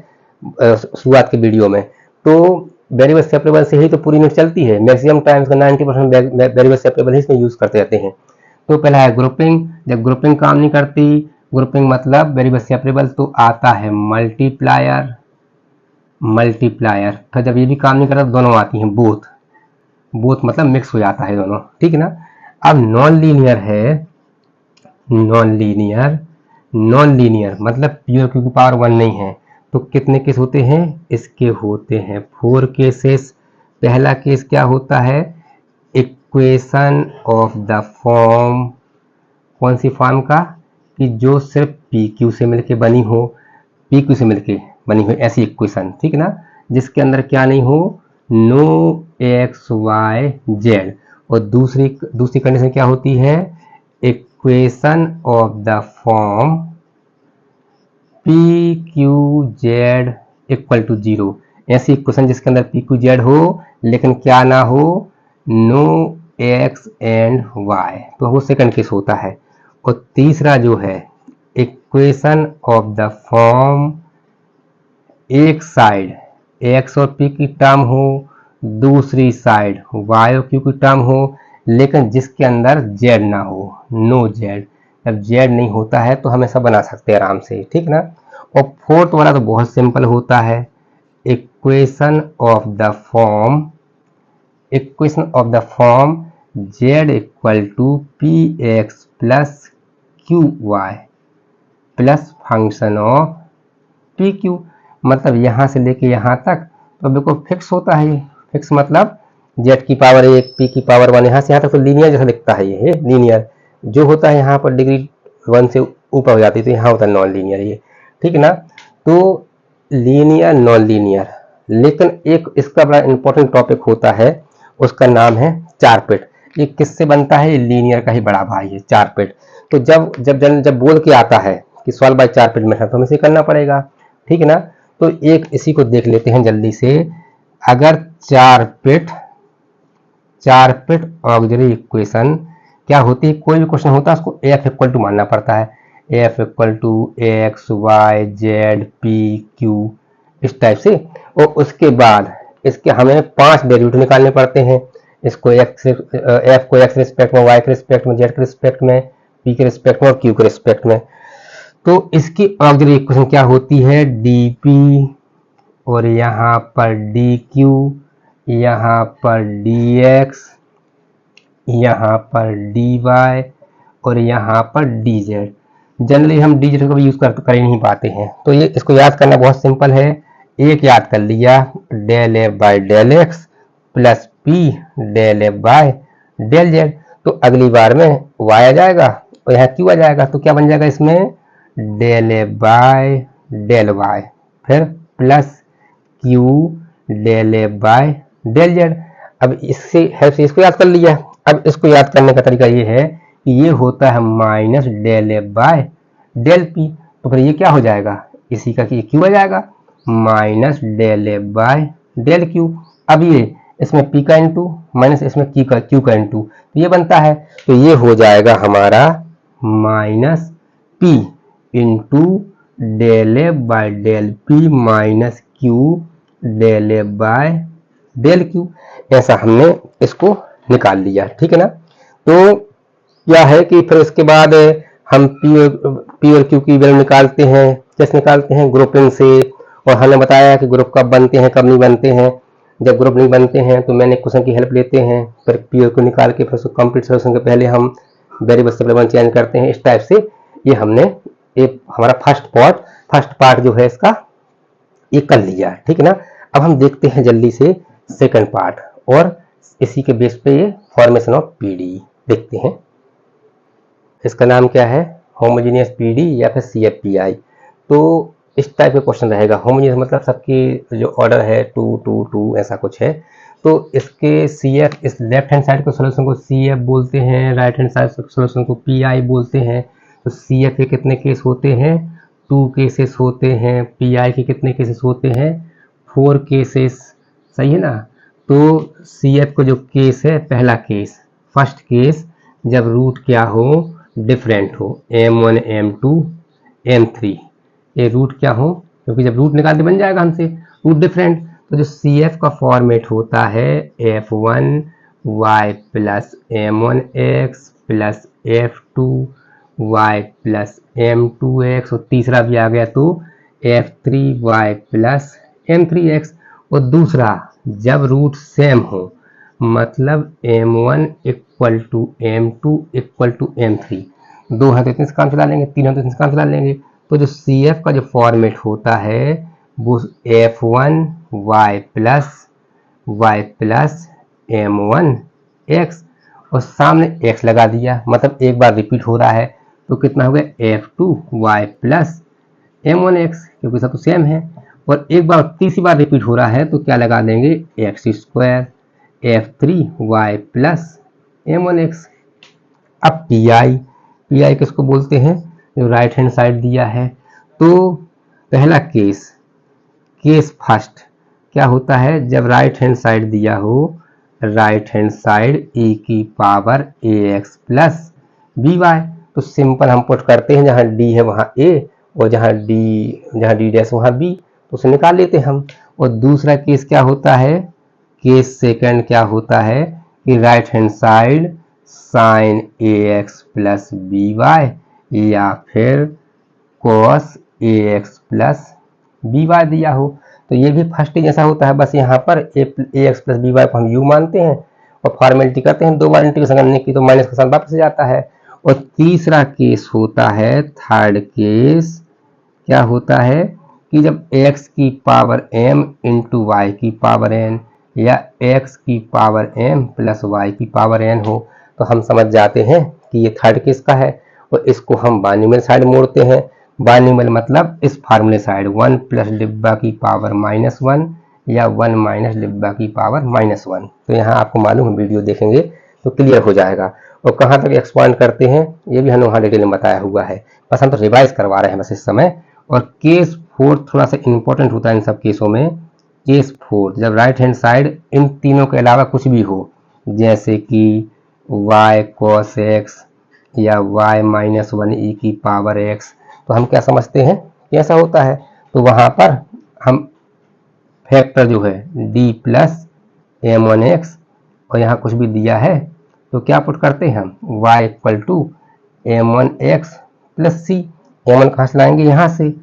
शुरुआत की वीडियो में। तो वेरिएबल सेपरेबल से ही तो पूरी यूनिट चलती है, मैक्सिमम टाइम्स का 90% वेरिएबल सेपरेबल ही इसमें यूज करते रहते हैं। तो पहला है ग्रुपिंग। जब ग्रुपिंग काम नहीं करती, ग्रुपिंग मतलब वेरिएबल सेपरेबल, तो आता है मल्टीप्लायर, मल्टीप्लायर। फिर जब ये भी काम नहीं करता तो दोनों आती हैं बोथ, बोथ मतलब मिक्स हो जाता है दोनों, ठीक है ना। अब नॉन लीनियर है, नॉन लीनियर, नॉन लीनियर मतलब पी और क्यू की पावर 1 नहीं है। तो कितने केस होते हैं, इसके होते हैं 4 केसेस। पहला केस क्या होता है, इक्वेशन ऑफ द फॉर्म, कौन सी फॉर्म का, कि जो सिर्फ पी क्यू से मिलके बनी हो, पी क्यू से मिलके बनी हो ऐसी इक्वेशन, ठीक है ना, जिसके अंदर क्या नहीं हो, नो एक्स वाई जेड। और दूसरी कंडीशन क्या होती है, equation of the form p q z equal to 0। ऐसी इक्वेशन जिसके अंदर पी क्यू जेड हो लेकिन क्या ना हो, नो एक्स एंड वाई, तो वो सेकंड केस होता है। और तीसरा जो है इक्वेशन ऑफ द फॉर्म, एक साइड एक्स और पी की टर्म हो, दूसरी साइड वाई और क्यू की टर्म हो, लेकिन जिसके अंदर जेड ना हो, नो जेड। जब जेड नहीं होता है तो हम ऐसा बना सकते हैं आराम से, ठीक ना। और फोर्थ वाला तो बहुत सिंपल होता है, equation of the form, equation of the form z equal to p x plus q y plus function of p q. मतलब यहाँ से लेके यहाँ तक तो देखो फिक्स होता है ये, फिक्स मतलब जेड की पावर 1 पी की पावर 1, यहाँ से यहाँ तक तो लीनियर जैसा दिखता है ये लीनियर। जो होता है यहाँ पर डिग्री 1 से ऊपर हो जाती है तो यहाँ होता है नॉन लीनियर ये, ठीक है ना। तो लीनियर नॉन लीनियर, लेकिन एक इसका बड़ा इंपॉर्टेंट टॉपिक होता है, उसका नाम है चारपेट। ये किससे बनता है, लीनियर का ही बड़ा भाई है चारपेट। तो जब जब जब, जब बोल के आता है कि सॉल्व बाय चारपेट मेथड तो हमें इसे करना पड़ेगा, ठीक है ना। तो एक इसी को देख लेते हैं जल्दी से। अगर चारपेट ऑक्सिलरी इक्वेशन क्या होती है, कोई भी क्वेश्चन होता है उसको एफ इक्वल टू मानना पड़ता है, f equal to x y z p q, इस टाइप से। और उसके बाद इसके हमें 5 डेरिवेटिव निकालने पड़ते हैं। इसको एफ को एक्स रिस्पेक्ट में, वाई के रिस्पेक्ट में, जेड के रिस्पेक्ट में, पी के रिस्पेक्ट में और क्यू के रिस्पेक्ट में। तो इसकी ऑक्सिलरी इक्वेशन क्या होती है, dp और यहाँ पर dq, यहाँ पर dx, यहाँ पर dy और यहाँ पर dz। जनरली हम dz को भी यूज कर ही नहीं पाते हैं, तो ये इसको याद करना बहुत सिंपल है। एक याद कर लिया, del f by del x plus p del f by del z. तो अगली बार में y आ जाएगा और यहाँ क्यू आ जाएगा, तो क्या बन जाएगा इसमें, del a by del y, फिर plus q del a by del z. अब इससे हेल्प से इसको याद कर लिया। अब इसको याद करने का तरीका ये है कि ये होता है minus del a by del p, तो फिर ये क्या हो जाएगा, इसी का कि क्यू आ जाएगा minus del a by del q. अब ये इसमें p का इंटू माइनस इसमें क्यू का इंटू, तो ये बनता है, तो ये हो जाएगा हमारा minus p into del a by del p minus q del a by del q. ऐसा हमने इसको निकाल लिया, ठीक है ना। तो क्या है कि फिर इसके बाद हम पी और क्यू की वैल्यू निकालते हैं, कैसे निकालते हैं, ग्रुपिंग से। और हमने बताया कि ग्रुप कब बनते हैं कब नहीं बनते हैं। जब ग्रुप नहीं बनते हैं तो मैंने क्वेश्चन की हेल्प लेते हैं, फिर पी और क्यू निकाल के फिर उसको कंप्लीट सोल्यूशन के पहले हम वेरिएबल सेपरेबल चेंज करते हैं। इस टाइप से ये हमने एक हमारा फर्स्ट पार्ट जो है इसका ये कर लिया, ठीक है ना। अब हम देखते हैं जल्दी से सेकंड पार्ट, और इसी के बेस पे ये फॉर्मेशन ऑफ पीडी देखते हैं। इसका नाम क्या है, होमोजेनियस पीडी या फिर सीएफपीआई। तो इस टाइप का क्वेश्चन रहेगा। होमोजेनियस मतलब सबकी जो ऑर्डर है 2 2 2 ऐसा कुछ है। तो इसके सीएफ, इस लेफ्ट हैंड साइड के सॉल्यूशन को सीएफ बोलते हैं, राइट हैंड साइड सॉल्यूशन को पीआई बोलते हैं। तो सीएफ के कितने केस होते हैं, 2 केसेस होते हैं। पीआई के कितने केसेस होते हैं, 4 केसेस, सही है ना। तो सीएफ का जो केस है, पहला केस, फर्स्ट केस, जब रूट क्या हो, डिफरेंट हो, m1 m2 m3, ये रूट क्या हो, क्योंकि जब रूट निकालते बन जाएगा हमसे रूट डिफरेंट। तो जो CF का फॉर्मेट होता है f1 y plus m1x plus f2 y plus m2x, और तीसरा भी आ गया तो f3 y प्लस m3x। और दूसरा जब रूट सेम हो, मतलब m1 equal to m2 equal to m3, 2 है तो इतने से काम चला लेंगे, 3 है तो इतने से काम चला लेंगे। तो जो CF का जो फॉर्मेट होता है वो f1 y प्लस m1x, और सामने x लगा दिया, मतलब एक बार रिपीट हो रहा है, तो कितना हो गया f2 y प्लस m1x, क्योंकि सब तो सेम है। और एक बार तीसरी बार रिपीट हो रहा है तो क्या लगा देंगे, x square f3 y plus m1x। अब पीआई किसको बोलते हैं, जो राइट हैंड साइड दिया है। तो पहला केस फर्स्ट क्या होता है, जब राइट हैंड साइड दिया हो, राइट हैंड साइड e की पावर ax प्लस by, तो सिंपल हम पुट करते हैं, जहाँ d है वहाँ a और जहाँ d डैश वहाँ b, तो उसे निकाल लेते हैं हम। और दूसरा केस क्या होता है, केस सेकंड क्या होता है कि right hand side sine ax plus by या फिर cos ax प्लस by दिया हो, तो ये भी फर्स्ट जैसा होता है, बस यहाँ पर ax प्लस by को हम u मानते हैं और फॉर्मेलिटी करते हैं, 2 बार इंटीग्रेशन करने की तो माइनस का साइन वापस से जाता है। और तीसरा केस होता है, थर्ड केस क्या होता है कि जब x की पावर m इंटू वाई की पावर n या x की पावर m प्लस y की पावर n हो, तो हम समझ जाते हैं कि ये थर्ड केस का है। और इसको हम बाइनोमियल साइड मोड़ते हैं। बाइनोमियल मतलब इस फार्मूले साइड 1 प्लस डिब्बा की पावर -1 या 1 माइनस डिब्बा की पावर -1। तो यहाँ आपको मालूम है, वीडियो देखेंगे तो क्लियर हो जाएगा। और कहाँ तक एक्सपांड करते हैं ये भी हमने वहाँ डिटेल में बताया हुआ है, बस हम तो रिवाइज करवा रहे हैं बस इस समय। और केस 4 थोड़ा सा इंपॉर्टेंट होता है इन सब केसों में। केस 4 जब राइट हैंड साइड इन तीनों के अलावा कुछ भी हो, जैसे कि y cos x या y माइनस 1 e की पावर x, तो हम क्या समझते हैं कैसा होता है, तो वहाँ पर हम फैक्टर जो है d प्लस m1x, और यहाँ कुछ भी दिया है तो क्या पुट करते हैं हम, y equal to m1x plus c, m1 कहाँ से लाएंगे, यहाँ से।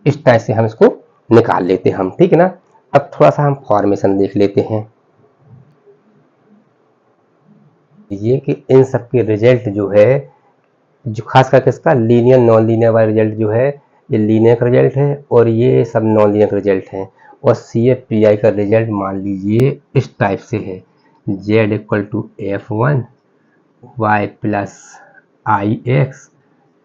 इस टाइप से हम इसको निकाल लेते हैं हम, ठीक है ना। अब थोड़ा सा हम फॉर्मेशन देख लेते हैं, ये कि इन सब के रिजल्ट जो है, जो खास करके इसका लीनियर नॉन लीनियर वाला रिजल्ट जो है, ये लीनियर का रिजल्ट है और ये सब नॉन लीनियर का रिजल्ट है। और CFPI का रिजल्ट मान लीजिए इस टाइप से है, z equal to f1 y plus ix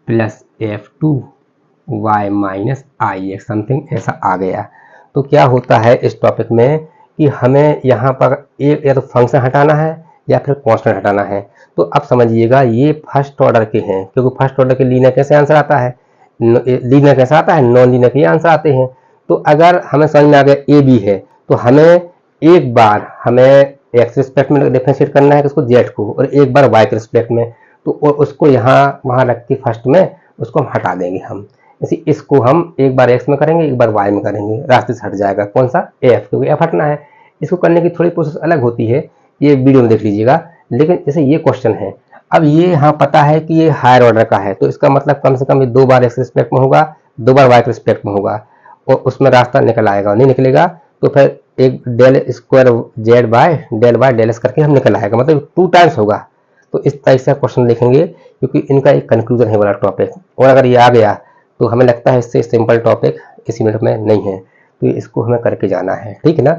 plus f2y minus ix something ऐसा आ गया। तो क्या होता है इस टॉपिक में कि हमें यहाँ पर एक या तो फंक्शन हटाना है या फिर कांस्टेंट हटाना है। तो अब समझिएगा ये फर्स्ट ऑर्डर के हैं, क्योंकि फर्स्ट ऑर्डर के लीनियर कैसे आंसर आता है, लीनियर कैसा आता है, नॉन लीनियर के आंसर आते हैं। तो अगर हमें समझ में आ गया ए बी है तो हमें एक बार हमें एक्स रिस्पेक्ट में डिफरेंशिएट करना है उसको जेड को, और एक बार वाई के रिस्पेक्ट में, तो उसको यहाँ वहाँ रख के फर्स्ट में उसको हम हटा देंगे हम। इसी इसको हम एक बार एक्स में करेंगे एक बार वाई में करेंगे, रास्ते से हट जाएगा कौन सा एफ, क्योंकि एफ हटना है। इसको करने की थोड़ी प्रोसेस अलग होती है, ये वीडियो में देख लीजिएगा। लेकिन जैसे ये क्वेश्चन है, अब ये यहाँ पता है कि ये हायर ऑर्डर का है, तो इसका मतलब कम से कम ये 2 बार एक्स रिस्पेक्ट में होगा 2 बार वाई के रिस्पेक्ट में होगा, और उसमें रास्ता निकल आएगा। नहीं निकलेगा तो फिर एक del square z by del s करके हम निकल आएगा, मतलब 2 टाइम्स होगा। तो इस तरह से क्वेश्चन लिखेंगे, क्योंकि इनका एक कंक्लूजन है वाला टॉपिक, और अगर ये आ गया तो हमें लगता है इससे सिंपल टॉपिक इस यूनिट में नहीं है, तो इसको हमें करके जाना है, ठीक है ना।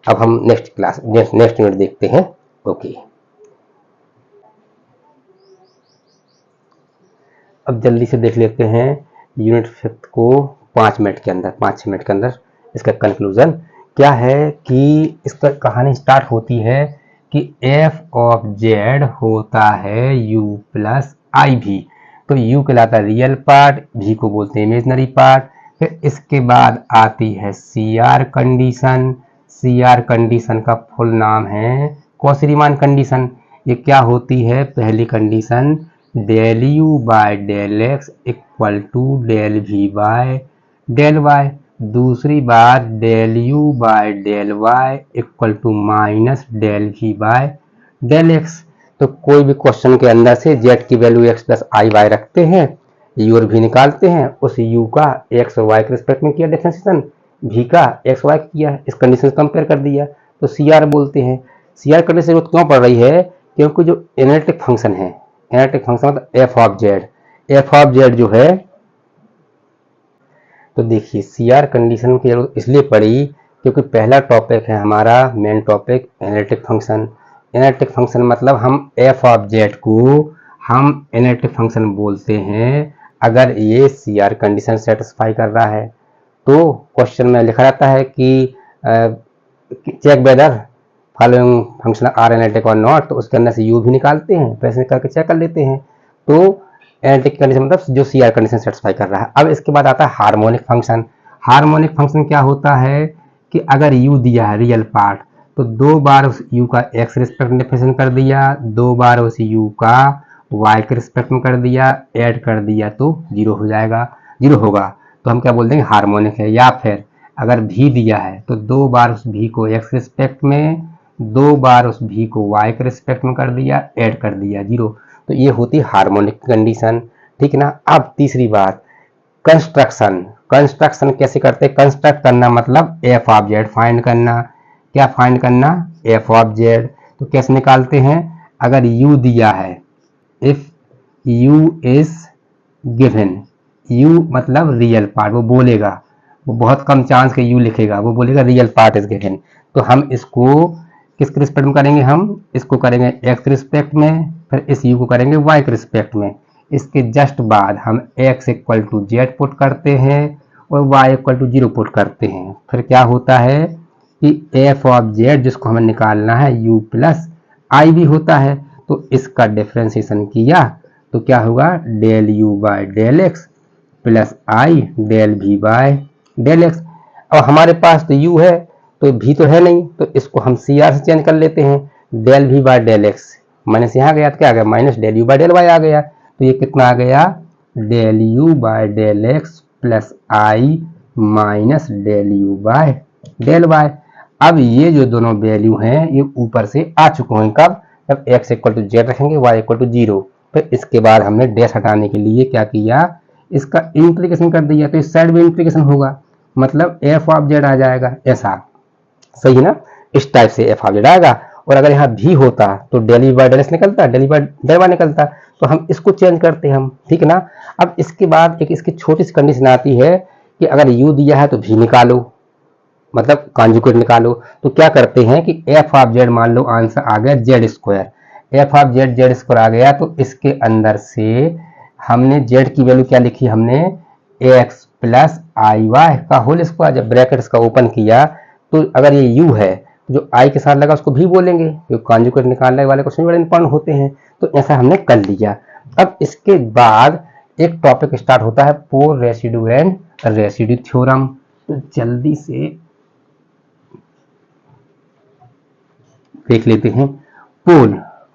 अब हम नेक्स्ट यूनिट देखते हैं। ओके, अब जल्दी से देख लेते हैं यूनिट 5 को 5 मिनट के अंदर, 5-6 मिनट के अंदर। इसका कंक्लूजन क्या है कि इसका कहानी स्टार्ट होती है कि f ऑफ z होता है u प्लस आई भी। तो u कहलाता है रियल पार्ट, v को बोलते हैं इमेजनरी पार्ट। फिर इसके बाद आती है CR कंडीशन। CR कंडीशन का फुल नाम है कॉची रीमान कंडीशन। ये क्या होती है, पहली condition del u by del x equal to del v by del y, दूसरी बार del u by del y equal to minus del v by del x. तो कोई भी क्वेश्चन के अंदर से z की value x plus i y रखते हैं, u और v निकालते हैं, उस u का x और y के रिस्पेक्ट में किया डिफरेंशिएशन, v का x y किया, इस कंडीशन से कंपेयर कर दिया, तो CR बोलते हैं। CR करने से जरूरत क्यों पड़ रही है, क्योंकि जो एनालिटिक फंक्शन है, एनालिटिक फंक्शन मतलब f ऑफ z जो है, तो देखिए CR कंडीशन की जरूरत इसलिए पड़ी क्योंकि पहला टॉपिक है हमारा main topic analytic function. Analytic function मतलब हम f ऑफ z को हम एनालिटिक फंक्शन बोलते हैं अगर ये CR कंडीशन सेटिस्फाई कर रहा है। तो क्वेश्चन में लिखा रहता है कि check whether following function are analytic और नॉट, तो उसके अंदर से u भी निकालते हैं, पैसे करके चेक कर लेते हैं। तो एनालिटिक कंडीशन मतलब जो CR कंडीशन सेटिस्फाई कर रहा है। अब इसके बाद आता है हार्मोनिक फंक्शन। हार्मोनिक फंक्शन क्या होता है कि अगर u दिया है रियल पार्ट, तो 2 बार उस u का x रिस्पेक्ट में डिफरेंशिएशन कर दिया, 2 बार उस u का y के रिस्पेक्ट में कर दिया, ऐड कर दिया तो 0 हो जाएगा, 0 होगा, तो हम क्या बोल देंगे हार्मोनिक है। या फिर अगर v दिया है तो 2 बार उस v को x रिस्पेक्ट में, 2 बार उस v को y के रिस्पेक्ट में कर दिया, ऐड कर दिया 0, तो ये होती हार्मोनिक कंडीशन, ठीक है ना। अब तीसरी बात कंस्ट्रक्शन। कंस्ट्रक्शन कैसे करते हैं, कंस्ट्रक्ट करना मतलब f ऑफ z फाइंड करना। क्या फाइंड करना, f ऑफ z। तो कैसे निकालते हैं, अगर u दिया है, if u is given, u मतलब रियल पार्ट, वो बोलेगा, वो बहुत कम चांस के u लिखेगा, वो बोलेगा रियल पार्ट इज गिवन, तो हम इसको किसके रिस्पेक्ट में करेंगे, हम इसको करेंगे x रिस्पेक्ट में, फिर इस u को करेंगे y के रिस्पेक्ट में। इसके जस्ट बाद हम x equal to z put करते हैं और y इक्वल टू 0 पुट करते हैं। फिर क्या होता है कि f ऑफ z जिसको हमें निकालना है u प्लस आई भी होता है, तो इसका डिफरेंशिएशन किया तो क्या होगा del u by del x plus i del v by del x. अब हमारे पास तो u है तो v तो है नहीं, तो इसको हम CR से चेंज कर लेते हैं, del v by del x minus यहाँ गया तो क्या आ गया minus del u by del y आ गया, तो ये कितना आ गया del u by del x plus i minus del u by del y। अब ये जो दोनों वैल्यू हैं ये ऊपर से आ चुके हैं, कब, जब x इक्वल टू जेड रखेंगे y इक्वल टू 0। फिर इसके बाद हमने डैश हटाने के लिए क्या किया, इसका इंटीग्रेशन कर दिया, तो इस साइड भी इंटीग्रेशन होगा, मतलब f ऑफ z आ जाएगा ऐसा, सही है ना। इस टाइप से f ऑफ z आएगा। और अगर यहाँ भी होता तो del u by del x निकलता, del u by del y निकलता, तो हम इसको चेंज करते हैं हम, ठीक है ना। अब इसके बाद एक इसकी छोटी सी कंडीशन आती है कि अगर u दिया है तो v निकालो, मतलब कॉन्जुगेट निकालो। तो क्या करते हैं कि f ऑफ z मान लो आंसर आ गया z square, f of z z square आ गया, तो इसके अंदर से हमने z की वैल्यू क्या लिखी, हमने ax प्लस आई वाई का होल स्क्वायर। जब ब्रैकेट्स का ओपन किया तो अगर ये u है तो जो i के साथ लगा उसको भी बोलेंगे, क्योंकि कॉन्जुगेट निकालने वाले क्वेश्चन बड़े इंपॉर्टेंट होते हैं। तो ऐसा हमने कर लिया। अब इसके बाद एक टॉपिक स्टार्ट होता है पोल रेसिड्यू एंड रेसिड्यू थ्योरम। तो जल्दी से देख लेते हैं।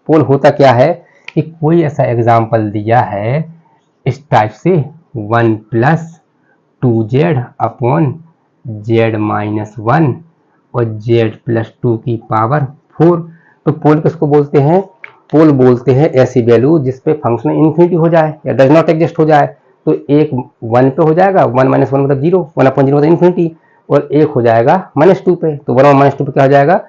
पोल होता क्या है कि कोई ऐसा एग्जाम्पल दिया है इस टाइप से 1 plus 2z upon z minus 1 और z प्लस 2 की पावर 4। तो पोल किसको बोलते हैं, पोल बोलते हैं ऐसी वैल्यू जिसपे फंक्शन इन्फिनिटी हो जाए या डज नॉट एग्जिस्ट हो जाए। तो एक 1 पे हो जाएगा, 1 माइनस 1 मतलब 0, 1 अपॉन 0 मतलब इन्फिनिटी, और एक हो जाएगा -2 पे, तो 1 माइनस 2 पे क्या हो जाएगा,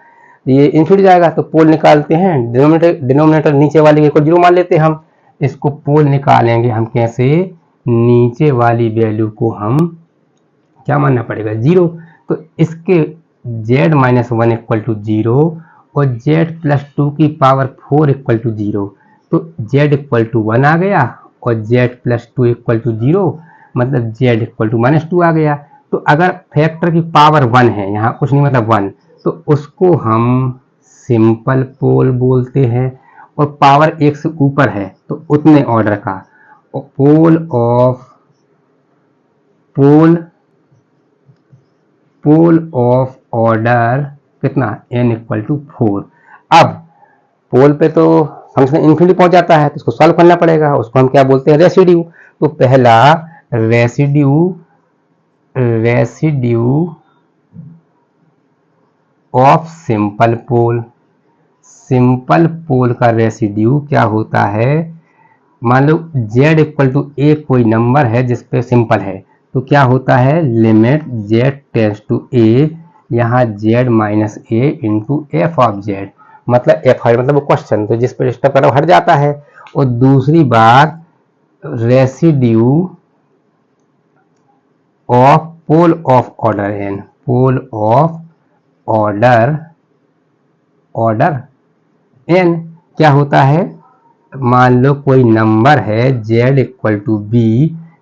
ये इन्फिनिटी जाएगा। तो पोल निकालते हैं, डिनोमिनेटर नीचे वाले इक्वल 0 मान लेते हैं हम। इसको पोल निकालेंगे हम कैसे, नीचे वाली वैल्यू को हम क्या मानना पड़ेगा, 0। तो इसके z माइनस 1 इक्वल टू 0 और z प्लस 2 की पावर 4 इक्वल टू 0। तो z इक्वल टू 1 आ गया और z प्लस 2 इक्वल टू 0, मतलब z इक्वल टू -2 आ गया। तो अगर फैक्टर की पावर 1 है, यहाँ कुछ नहीं मतलब 1, तो उसको हम सिंपल पोल बोलते हैं। और पावर 1 से ऊपर है तो उतने ऑर्डर का पोल ऑफ ऑर्डर कितना, n इक्वल टू 4। अब पोल पे तो फंक्शन इन्फिनिटी पहुंच जाता है तो उसको सॉल्व करना पड़ेगा, उसको हम क्या बोलते हैं, रेसिड्यू। तो पहला रेसिड्यू ऑफ सिंपल पोल का रेसिड्यू क्या होता है, मान लो z इक्वल टू a कोई नंबर है जिसपे सिंपल है, तो क्या होता है, limit z tends to a, यहाँ z minus a into f of z, मतलब एफ मतलब वो क्वेश्चन, तो जिस पर डिस्टर्ब कर हट जाता है। और दूसरी बात residue of pole of order n, pole of order n क्या होता है, मान लो कोई नंबर है z इक्वल टू b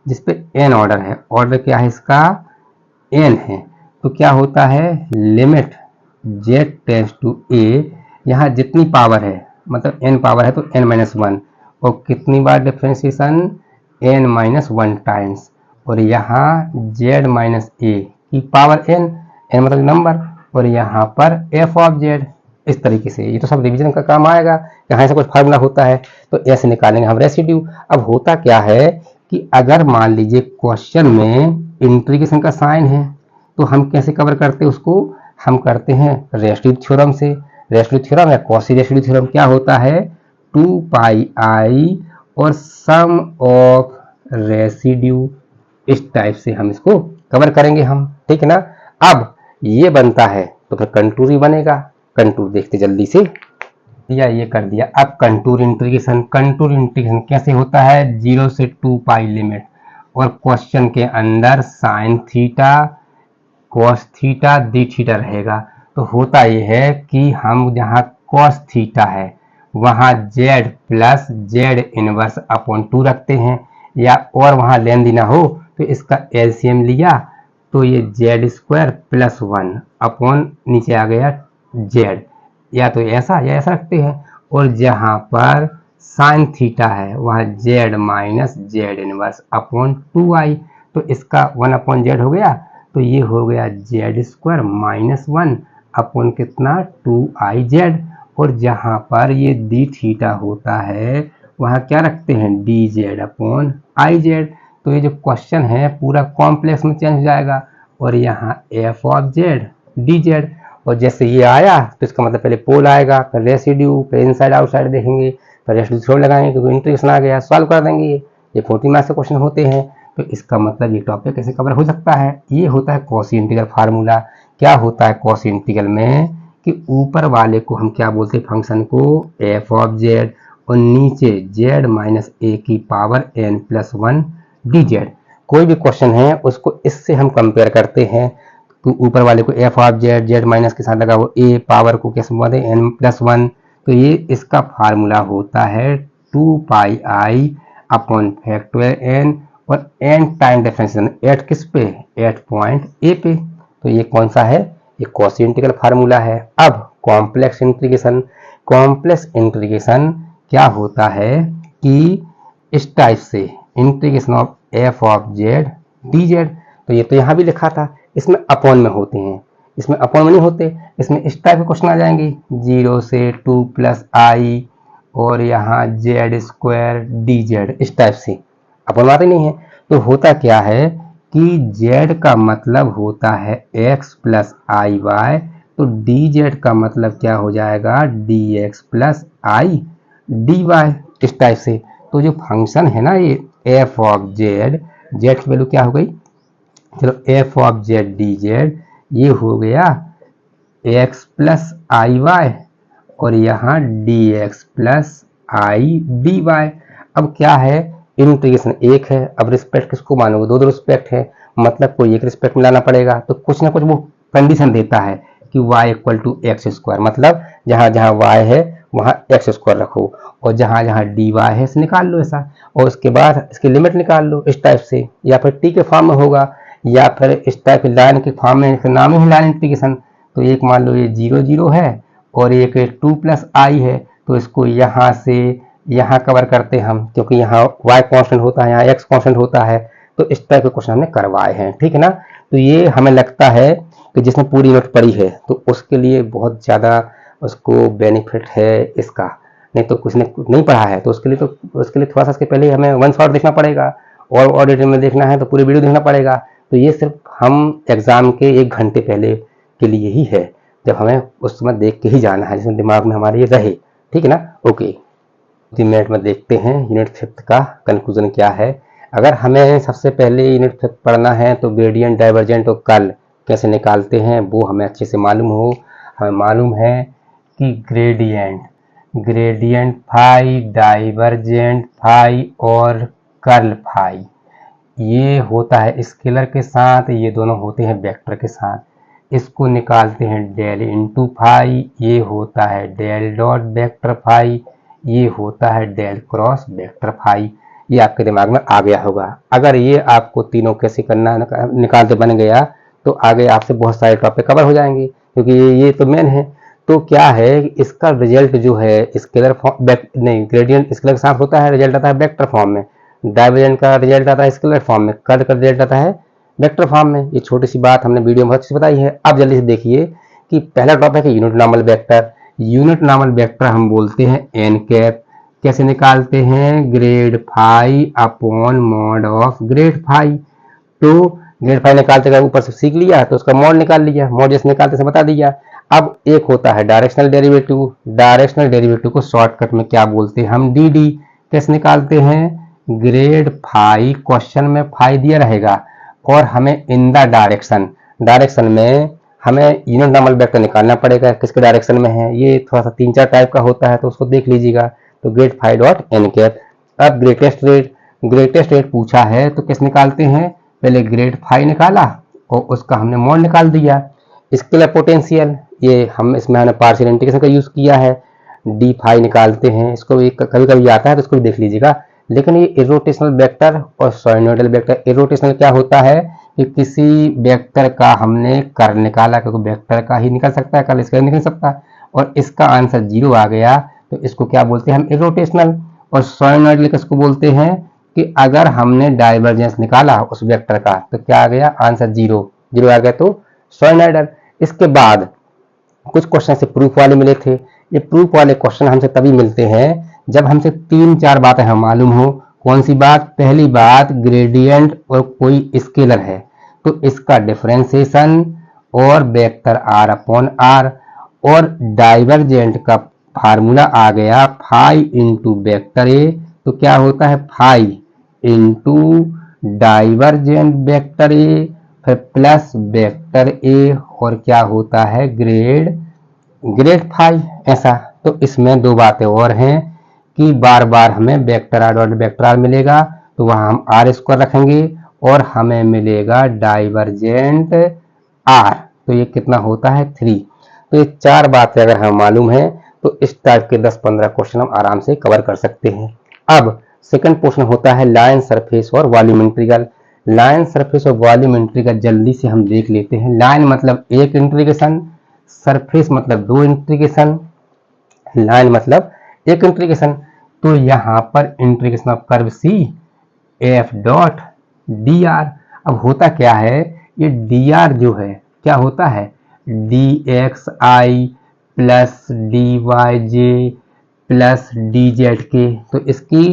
जिसपे n ऑर्डर है, ऑर्डर क्या है इसका, n है, तो क्या होता है, limit z tends to a, यहाँ जितनी पावर है मतलब n पावर है तो n माइनस 1, और कितनी बार डिफ्रेंसिएशन, n माइनस 1 टाइम्स, और यहाँ z माइनस a की पावर n मतलब नंबर, और यहाँ पर f ऑफ z। इस तरीके से ये तो सब रिवीजन का काम आएगा, यहाँ से कुछ फार्मूला होता है तो ऐसे निकालेंगे हम रेसिड्यू। अब होता क्या है कि अगर मान लीजिए क्वेश्चन में इंटीग्रेशन का साइन है तो हम कैसे कवर करते हैं उसको, हम करते हैं रेसिड्यू थ्योरम से। रेसिड्यू थ्योरम या कॉची रेसिड्यू थ्योरम क्या होता है, 2 पाई आई और सम ऑफ रेसिड्यू, इस टाइप से हम इसको कवर करेंगे हम, ठीक है ना। अब ये बनता है तो फिर कंटूर ही बनेगा, कंटूर देखते जल्दी से, या ये कर दिया। अब कंटूर इंटीग्रेशन कैसे होता है, 0 से 2 पाई लिमिट, और क्वेश्चन के अंदर sine theta cos theta D theta रहेगा। तो होता ये है कि हम जहाँ कॉस थीटा है वहाँ z plus z inverse upon 2 रखते हैं, या और वहाँ लेंदी ना हो तो इसका एलसीएम लिया तो ये z स्क्वायर प्लस 1 अपॉन नीचे आ गया z, या तो ऐसा या ऐसा रखते हैं। और जहाँ पर साइन थीटा है वहाँ z minus z inverse upon 2i, तो इसका 1 अपॉन z हो गया, तो ये हो गया z स्क्वायर माइनस 1 अपॉन कितना 2iz। और जहाँ पर ये डी थीटा होता है वहाँ क्या रखते हैं, dz अपॉन iz। तो ये जो क्वेश्चन है पूरा कॉम्प्लेक्स में चेंज हो जाएगा, और यहाँ f ऑफ z dz, और जैसे ये आया तो इसका मतलब पहले पोल आएगा, फिर रेसिड्यू, फिर इनसाइड आउटसाइड देखेंगे, फिर रेसिड्यू थ्योरम लगाएंगे क्योंकि इंटीग्रेशन आ गया, सॉल्व कर देंगे। ये 40 मार्क्स के क्वेश्चन होते हैं। तो इसका मतलब ये टॉपिक कैसे कवर हो सकता है, ये होता है कॉची इंटीग्रल फार्मूला। क्या होता है कॉची इंटीग्रल में कि ऊपर वाले को हम क्या बोलते हैं, फंक्शन को f ऑफ z, और नीचे z माइनस a की पावर n प्लस 1 dz। कोई भी क्वेश्चन है उसको इससे हम कंपेयर करते हैं, तो ऊपर वाले को f of z, z minus के साथ लगा वो a, पावर को कैसे बोलते हैं n प्लस 1, तो ये इसका फार्मूला होता है 2 पाई आई अपॉन फैक्टोरियल n और n टाइम डिफरेंशिएशन एट किस पे, एट पॉइंट ए पे। तो ये कौन सा है, ये कॉची इंटीग्रल फार्मूला है। अब कॉम्प्लेक्स इंटीग्रेशन, कॉम्प्लेक्स इंटीग्रेशन क्या होता है कि इस टाइप से integration of F of Z D Z, तो ये तो यहाँ भी लिखा था, इसमें अपॉन में होते हैं, इसमें अपॉन में नहीं होते, इसमें इस टाइप के क्वेश्चन आ जाएंगे 0 से 2 प्लस आई और यहाँ जेड स्क्वायर डी जेड, इस टाइप से अपॉन आते नहीं है। तो होता क्या है कि z का मतलब होता है x प्लस आई वाई, तो dz का मतलब क्या हो जाएगा dx plus i d y, इस टाइप से। तो जो फंक्शन है ना ये f ऑफ z, z की वैल्यू क्या हो गई, चलो f ऑफ z dz ये हो गया x प्लस आई वाई और यहाँ dx plus i d y. अब क्या है, इंटीग्रेशन एक है, अब रिस्पेक्ट किसको मानोगे, दो रिस्पेक्ट है, मतलब कोई एक रिस्पेक्ट में लाना पड़ेगा। तो कुछ ना कुछ वो कंडीशन देता है कि y equal to x square, मतलब जहाँ जहाँ y है वहाँ एक्स स्क्वायर रखो और जहाँ जहाँ डी वाई है इसे निकाल लो ऐसा, और उसके बाद इसकी लिमिट निकाल लो इस टाइप से, या फिर टी के फॉर्म में होगा या फिर इस टाइप की लाइन के फॉर्म में, नाम ही लाइन इंटीग्रेशन। तो एक मान लो ये 0 0 है और एक 2 प्लस आई है, तो इसको यहाँ से यहाँ कवर करते हम, क्योंकि यहाँ y कांस्टेंट होता है, यहाँ x कांस्टेंट होता है। तो इस टाइप के क्वेश्चन हमने करवाए हैं, ठीक है ना। तो ये हमें लगता है कि जिसने पूरी यूनिट पढ़ी है तो उसके लिए बहुत ज़्यादा उसको बेनिफिट है इसका, नहीं तो कुछ ने नहीं पढ़ा है तो उसके लिए थोड़ा सा इसके पहले हमें वन शॉट देखना पड़ेगा, और डिटेल में देखना है तो पूरी वीडियो देखना पड़ेगा। तो ये सिर्फ हम एग्ज़ाम के 1 घंटे पहले के लिए ही है, जब हमें उस समय देख के ही जाना है, जिसमें दिमाग में हमारे ये रहे, ठीक है ना। ओके, 3 मिनट में देखते हैं यूनिट 5 का कंक्लूजन क्या है। अगर हमें सबसे पहले यूनिट 5 पढ़ना है तो ग्रेडियंट, डाइवर्जेंट और कर्ल कैसे निकालते हैं वो हमें अच्छे से मालूम हो। हमें मालूम है कि ग्रेडियंट फाई, डाइवर्जेंट फाई और कर्ल फाई ये होता है स्केलर के साथ, ये दोनों होते हैं वेक्टर के साथ। इसको निकालते हैं डेल इंटू फाई, ये होता है डेल डॉट वेक्टर फाई, ये होता है डेल क्रॉस वेक्टर फाई। ये आपके दिमाग में आ गया होगा। अगर ये आपको तीनों कैसे करना निकालते बन गया तो आगे आपसे बहुत सारे टॉपिक कवर हो जाएंगे, क्योंकि ये तो मेन है। तो क्या है, इसका रिजल्ट जो है स्केलर फॉर्म नहीं, ग्रेडियंट स्केलर के साथ होता है, रिजल्ट आता है वेक्टर फॉर्म में। डाइवर्जेंट का रिजल्ट आता है स्केलर फॉर्म में, कर्ल का रिजल्ट आता है वेक्टर फॉर्म में। ये छोटी सी बात हमने वीडियो में बहुत अच्छी बताई है। अब जल्दी से देखिए कि पहला टॉपिक है unit normal vector. Unit normal vector हम बोलते हैं एन कैप। कैसे निकालते हैं, grad phi upon mod of grad phi. तो ग्रेड फाई निकालते गए, ऊपर से सीख लिया तो उसका मॉड निकाल लिया, मॉड जैसे निकालते से बता दिया। अब एक होता है डायरेक्शनल डेरिवेटिव। डायरेक्शनल डेरिवेटिव को शॉर्टकट में क्या बोलते हैं हम, डी डी। कैसे निकालते हैं, ग्रेड फाई, क्वेश्चन में फाई दिया रहेगा और हमें इन द डायरेक्शन में हमें यूनिट नॉर्मल वेक्टर निकालना पड़ेगा, किसके डायरेक्शन में है। ये थोड़ा सा 3-4 टाइप का होता है तो उसको देख लीजिएगा। तो grad phi dot n cap. अब ग्रेटेस्ट रेट पूछा है तो कैसे निकालते हैं, पहले ग्रेड फाई निकाला और उसका हमने मॉड निकाल दिया। स्केलर पोटेंशियल, ये हम इसमें हमने पार्शियल इंटीग्रेशन का यूज किया है, डी फाई निकालते हैं। इसको भी कभी कभी आता है तो इसको भी देख लीजिएगा। लेकिन ये इरोटेशनल वेक्टर और साइनोइडल वेक्टर, इरोटेशनल क्या होता है कि किसी वेक्टर का हमने कर्ल निकाला, क्योंकि वेक्टर का ही निकल सकता है, कर्ल इसका निकल सकता है, और इसका आंसर 0 आ गया तो इसको क्या बोलते हैं हम, इरोटेशनल। और साइनोइडल किसको बोलते हैं कि अगर हमने डाइवर्जेंस निकाला उस वेक्टर का तो क्या आ गया, आंसर 0 आ गया, तो साइनोइडल। इसके बाद कुछ क्वेश्चन से प्रूफ वाले मिले थे। ये प्रूफ वाले क्वेश्चन हमसे तभी मिलते हैं जब हमसे 3-4 बातें हमें मालूम हो। कौन सी बात, पहली बात ग्रेडियंट और कोई स्केलर है तो इसका डिफरेंशिएशन और वेक्टर आर अपॉन आर, और डाइवर्जेंट का फार्मूला आ गया फाई इंटू वेक्टर ए, तो क्या होता है phi into divergent vector a फिर प्लस वेक्टर ए और क्या होता है ग्रेड फाई, ऐसा। तो इसमें 2 बातें और हैं कि बार बार हमें vector r dot vector r मिलेगा तो वहां हम आर स्क्वायर रखेंगे और हमें मिलेगा डाइवर्जेंट आर, तो ये कितना होता है 3। तो ये 4 बातें अगर हमें मालूम है तो इस टाइप के 10-15 क्वेश्चन हम आराम से कवर कर सकते हैं। अब सेकंड पोर्शन होता है लाइन सरफेस और वॉल्यूम इंटीग्रल। लाइन सरफेस और वॉल्यूम इंटीग्रल जल्दी से हम देख लेते हैं। लाइन मतलब एक इंटीग्रेशन, सरफेस मतलब दो इंटीग्रेशन, लाइन मतलब एक इंटीग्रेशन। तो यहाँ पर integration of curve c f dot d r. अब होता क्या है, ये डी आर जो है क्या होता है, डी एक्स आई प्लस डी वाई जे प्लस डी जेड के। तो इसकी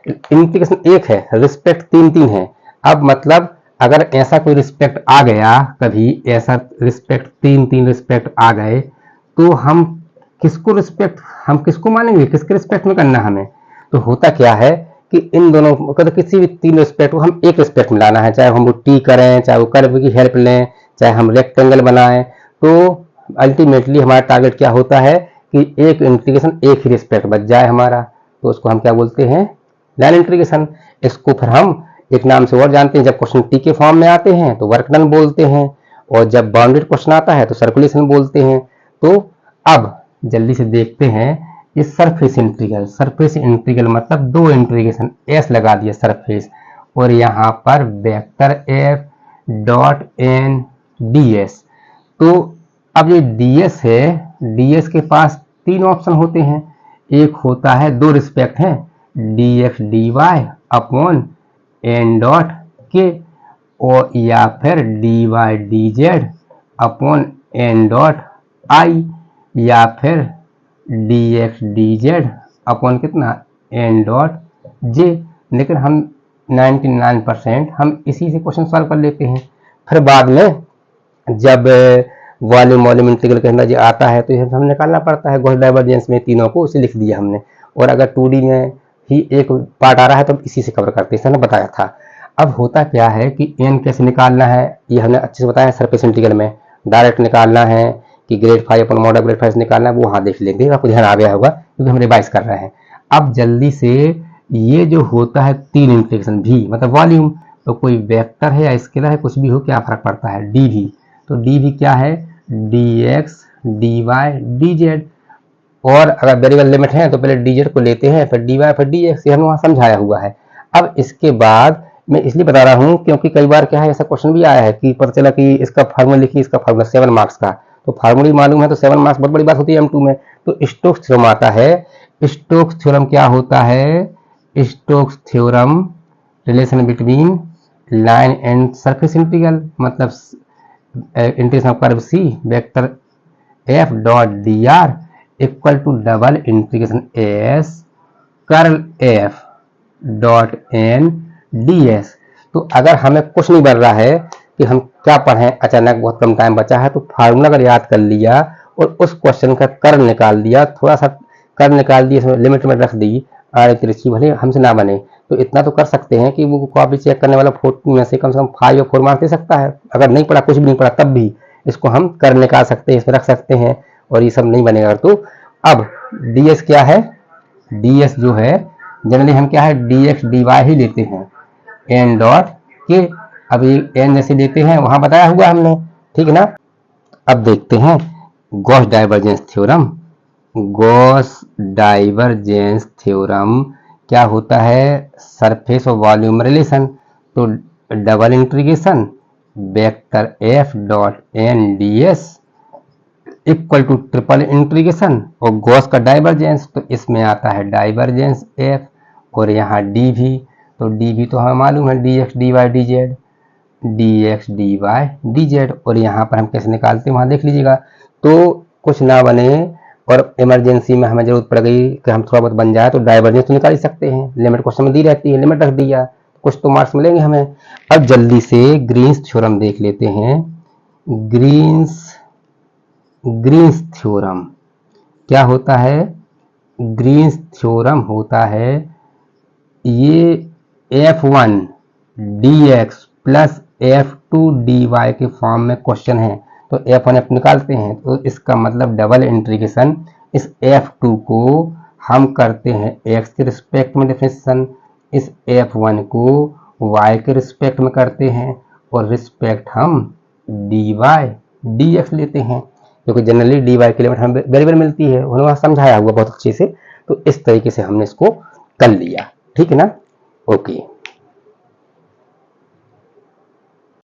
इंटीग्रेशन एक है, रिस्पेक्ट तीन तीन है। अब मतलब अगर ऐसा कोई रिस्पेक्ट आ गया, कभी ऐसा रिस्पेक्ट तीन तीन रिस्पेक्ट आ गए, तो हम किसको मानेंगे, किसके रिस्पेक्ट में करना हमें। तो होता क्या है कि इन दोनों मतलब किसी भी तीन रिस्पेक्ट को हम एक रिस्पेक्ट में लाना है, चाहे हम वो टी करें, चाहे वो कर्व की हेल्प लें, चाहे हम रेक्टेंगल बनाएं। तो अल्टीमेटली हमारा टारगेट क्या होता है कि एक इंटीग्रेशन एक ही रिस्पेक्ट बच जाए हमारा, तो उसको हम क्या बोलते हैं, लाइन इंटीग्रेशन। इसको फिर हम एक नाम से और जानते हैं, जब क्वेश्चन टी के फॉर्म में आते हैं तो वर्क डन बोलते हैं, और जब बाउंडेड क्वेश्चन आता है तो सर्कुलेशन बोलते हैं। तो अब जल्दी से देखते हैं ये सरफेस इंटीग्रल। सरफेस इंटीग्रल मतलब दो इंटीग्रेशन, एस लगा दिया सरफेस, और यहाँ पर vector F dot N D s. तो अब ये ds है, ds के पास तीन ऑप्शन होते हैं। एक होता है, दो रिस्पेक्ट हैं, dx dy upon n dot k, और या फिर dy dz upon n dot i, या फिर dx dz अपॉन कितना, एन डॉट जे। लेकिन हम 99% हम इसी से क्वेश्चन सॉल्व कर लेते हैं। फिर बाद में जब वॉल्यूम इंटीग्रल के अंदर आता है तो ये हमें निकालना पड़ता है, गॉस डाइवर्जेंस में तीनों को उसे लिख दिया हमने। और अगर 2D में ही एक पार्ट आ रहा है तो इसी से कवर करते हैं, हमने बताया था। अब होता क्या है कि n कैसे निकालना है, ये हमने अच्छे से बताया सरफेस इंटीग्रल में। डायरेक्ट निकालना है कि grade 5 upon mod of grade 5 निकालना है, वो वहाँ देख लेंगे, आपको ध्यान आ गया होगा क्योंकि हम रिवाइज कर रहे हैं। अब जल्दी से ये जो होता है तीन इंटीग्रेशन भी मतलब वॉल्यूम, तो कोई वेक्टर है या स्केलर है, कुछ भी हो, क्या फर्क पड़ता है, डी भी। तो डी भी क्या है, D x D Y D Z. और अगर वेरिएबल लिमिट है तो पहले डी जेड को लेते हैं, फिर डी वाई फिर डी एक्स, ये हमने वहाँ समझाया हुआ है। अब इसके बाद मैं इसलिए बता रहा हूँ क्योंकि कई बार क्या है, ऐसा क्वेश्चन भी आया है कि पता चला कि इसका फार्मूला लिखिए, इसका फार्मूला 7 मार्क्स का, तो फार्मूला मालूम है तो 7 मार्क्स बहुत बड़ी बात होती है M2 में। तो स्टोक्स थ्योरम आता है। स्टोक्स थ्योरम क्या होता है, Stokes theorem relation between line and surface integral, मतलब integration of curve c vector F dot d r equal to double integration s curl f dot N D s. तो अगर हमें कुछ नहीं बन रहा है कि हम क्या पढ़ें, अचानक बहुत कम टाइम बचा है, तो फार्मूला अगर याद कर लिया और उस क्वेश्चन का कर्ल निकाल दिया, थोड़ा सा कर्ल निकाल दिया, इसमें लिमिट में रख दी, आड़े तिरछी भले हमसे ना बने, तो इतना तो कर सकते हैं कि वो कॉपी चेक करने वाला 4 में से कम 5 या 4 मार्क्स दे सकता है। अगर नहीं पढ़ा, कुछ भी नहीं पढ़ा, तब भी इसको हम कर निकाल सकते हैं, इसमें रख सकते हैं, और ये सब नहीं बनेगा। तो अब ds क्या है, ds जो है जनरली हम क्या है dx dy ही लेते हैं, एन डॉट के। अब ये एन जैसे लेते हैं वहां बताया हुआ हमने, ठीक है ना। अब देखते हैं Gauss divergence theorem. Gauss divergence theorem क्या होता है, सरफेस और वॉल्यूम रिलेशन। तो double integration vector F dot N D S equal to triple integration और गॉस का डाइवर्जेंस, तो इसमें आता है डाइवर्जेंस एफ, और यहाँ डी भी। तो डी भी तो हमें मालूम है, D x D Y D Z, D x D Y D Z. और यहाँ पर हम कैसे निकालते हैं वहाँ देख लीजिएगा। तो कुछ ना बने और इमरजेंसी में हमें जरूरत पड़ गई कि हम थोड़ा बहुत बन जाए, तो डाइवर्जेंस तो निकाल ही सकते हैं, लिमिट क्वेश्चन में दी रहती है, लिमिट रख दिया, कुछ तो मार्क्स मिलेंगे हमें। अब जल्दी से ग्रीन्स थ्योरम देख लेते हैं। ग्रीन्स थ्योरम क्या होता है, ग्रीन्स थ्योरम होता है ये f1 dx plus f2 dy के फॉर्म में क्वेश्चन है। तो f1 f निकालते हैं, तो इसका मतलब डबल इंटीग्रेशन इस f2 को हम करते हैं x के रिस्पेक्ट में डिफरेंशिएशन, इस f1 को y के रिस्पेक्ट में करते हैं, और रिस्पेक्ट हम dy dx लेते हैं, क्योंकि जनरली dy की लिमिट हमें वेरिएबल मिलती है, उन्होंने समझाया हुआ बहुत अच्छे से। तो इस तरीके से हमने इसको कर लिया, ठीक है ना। ओके।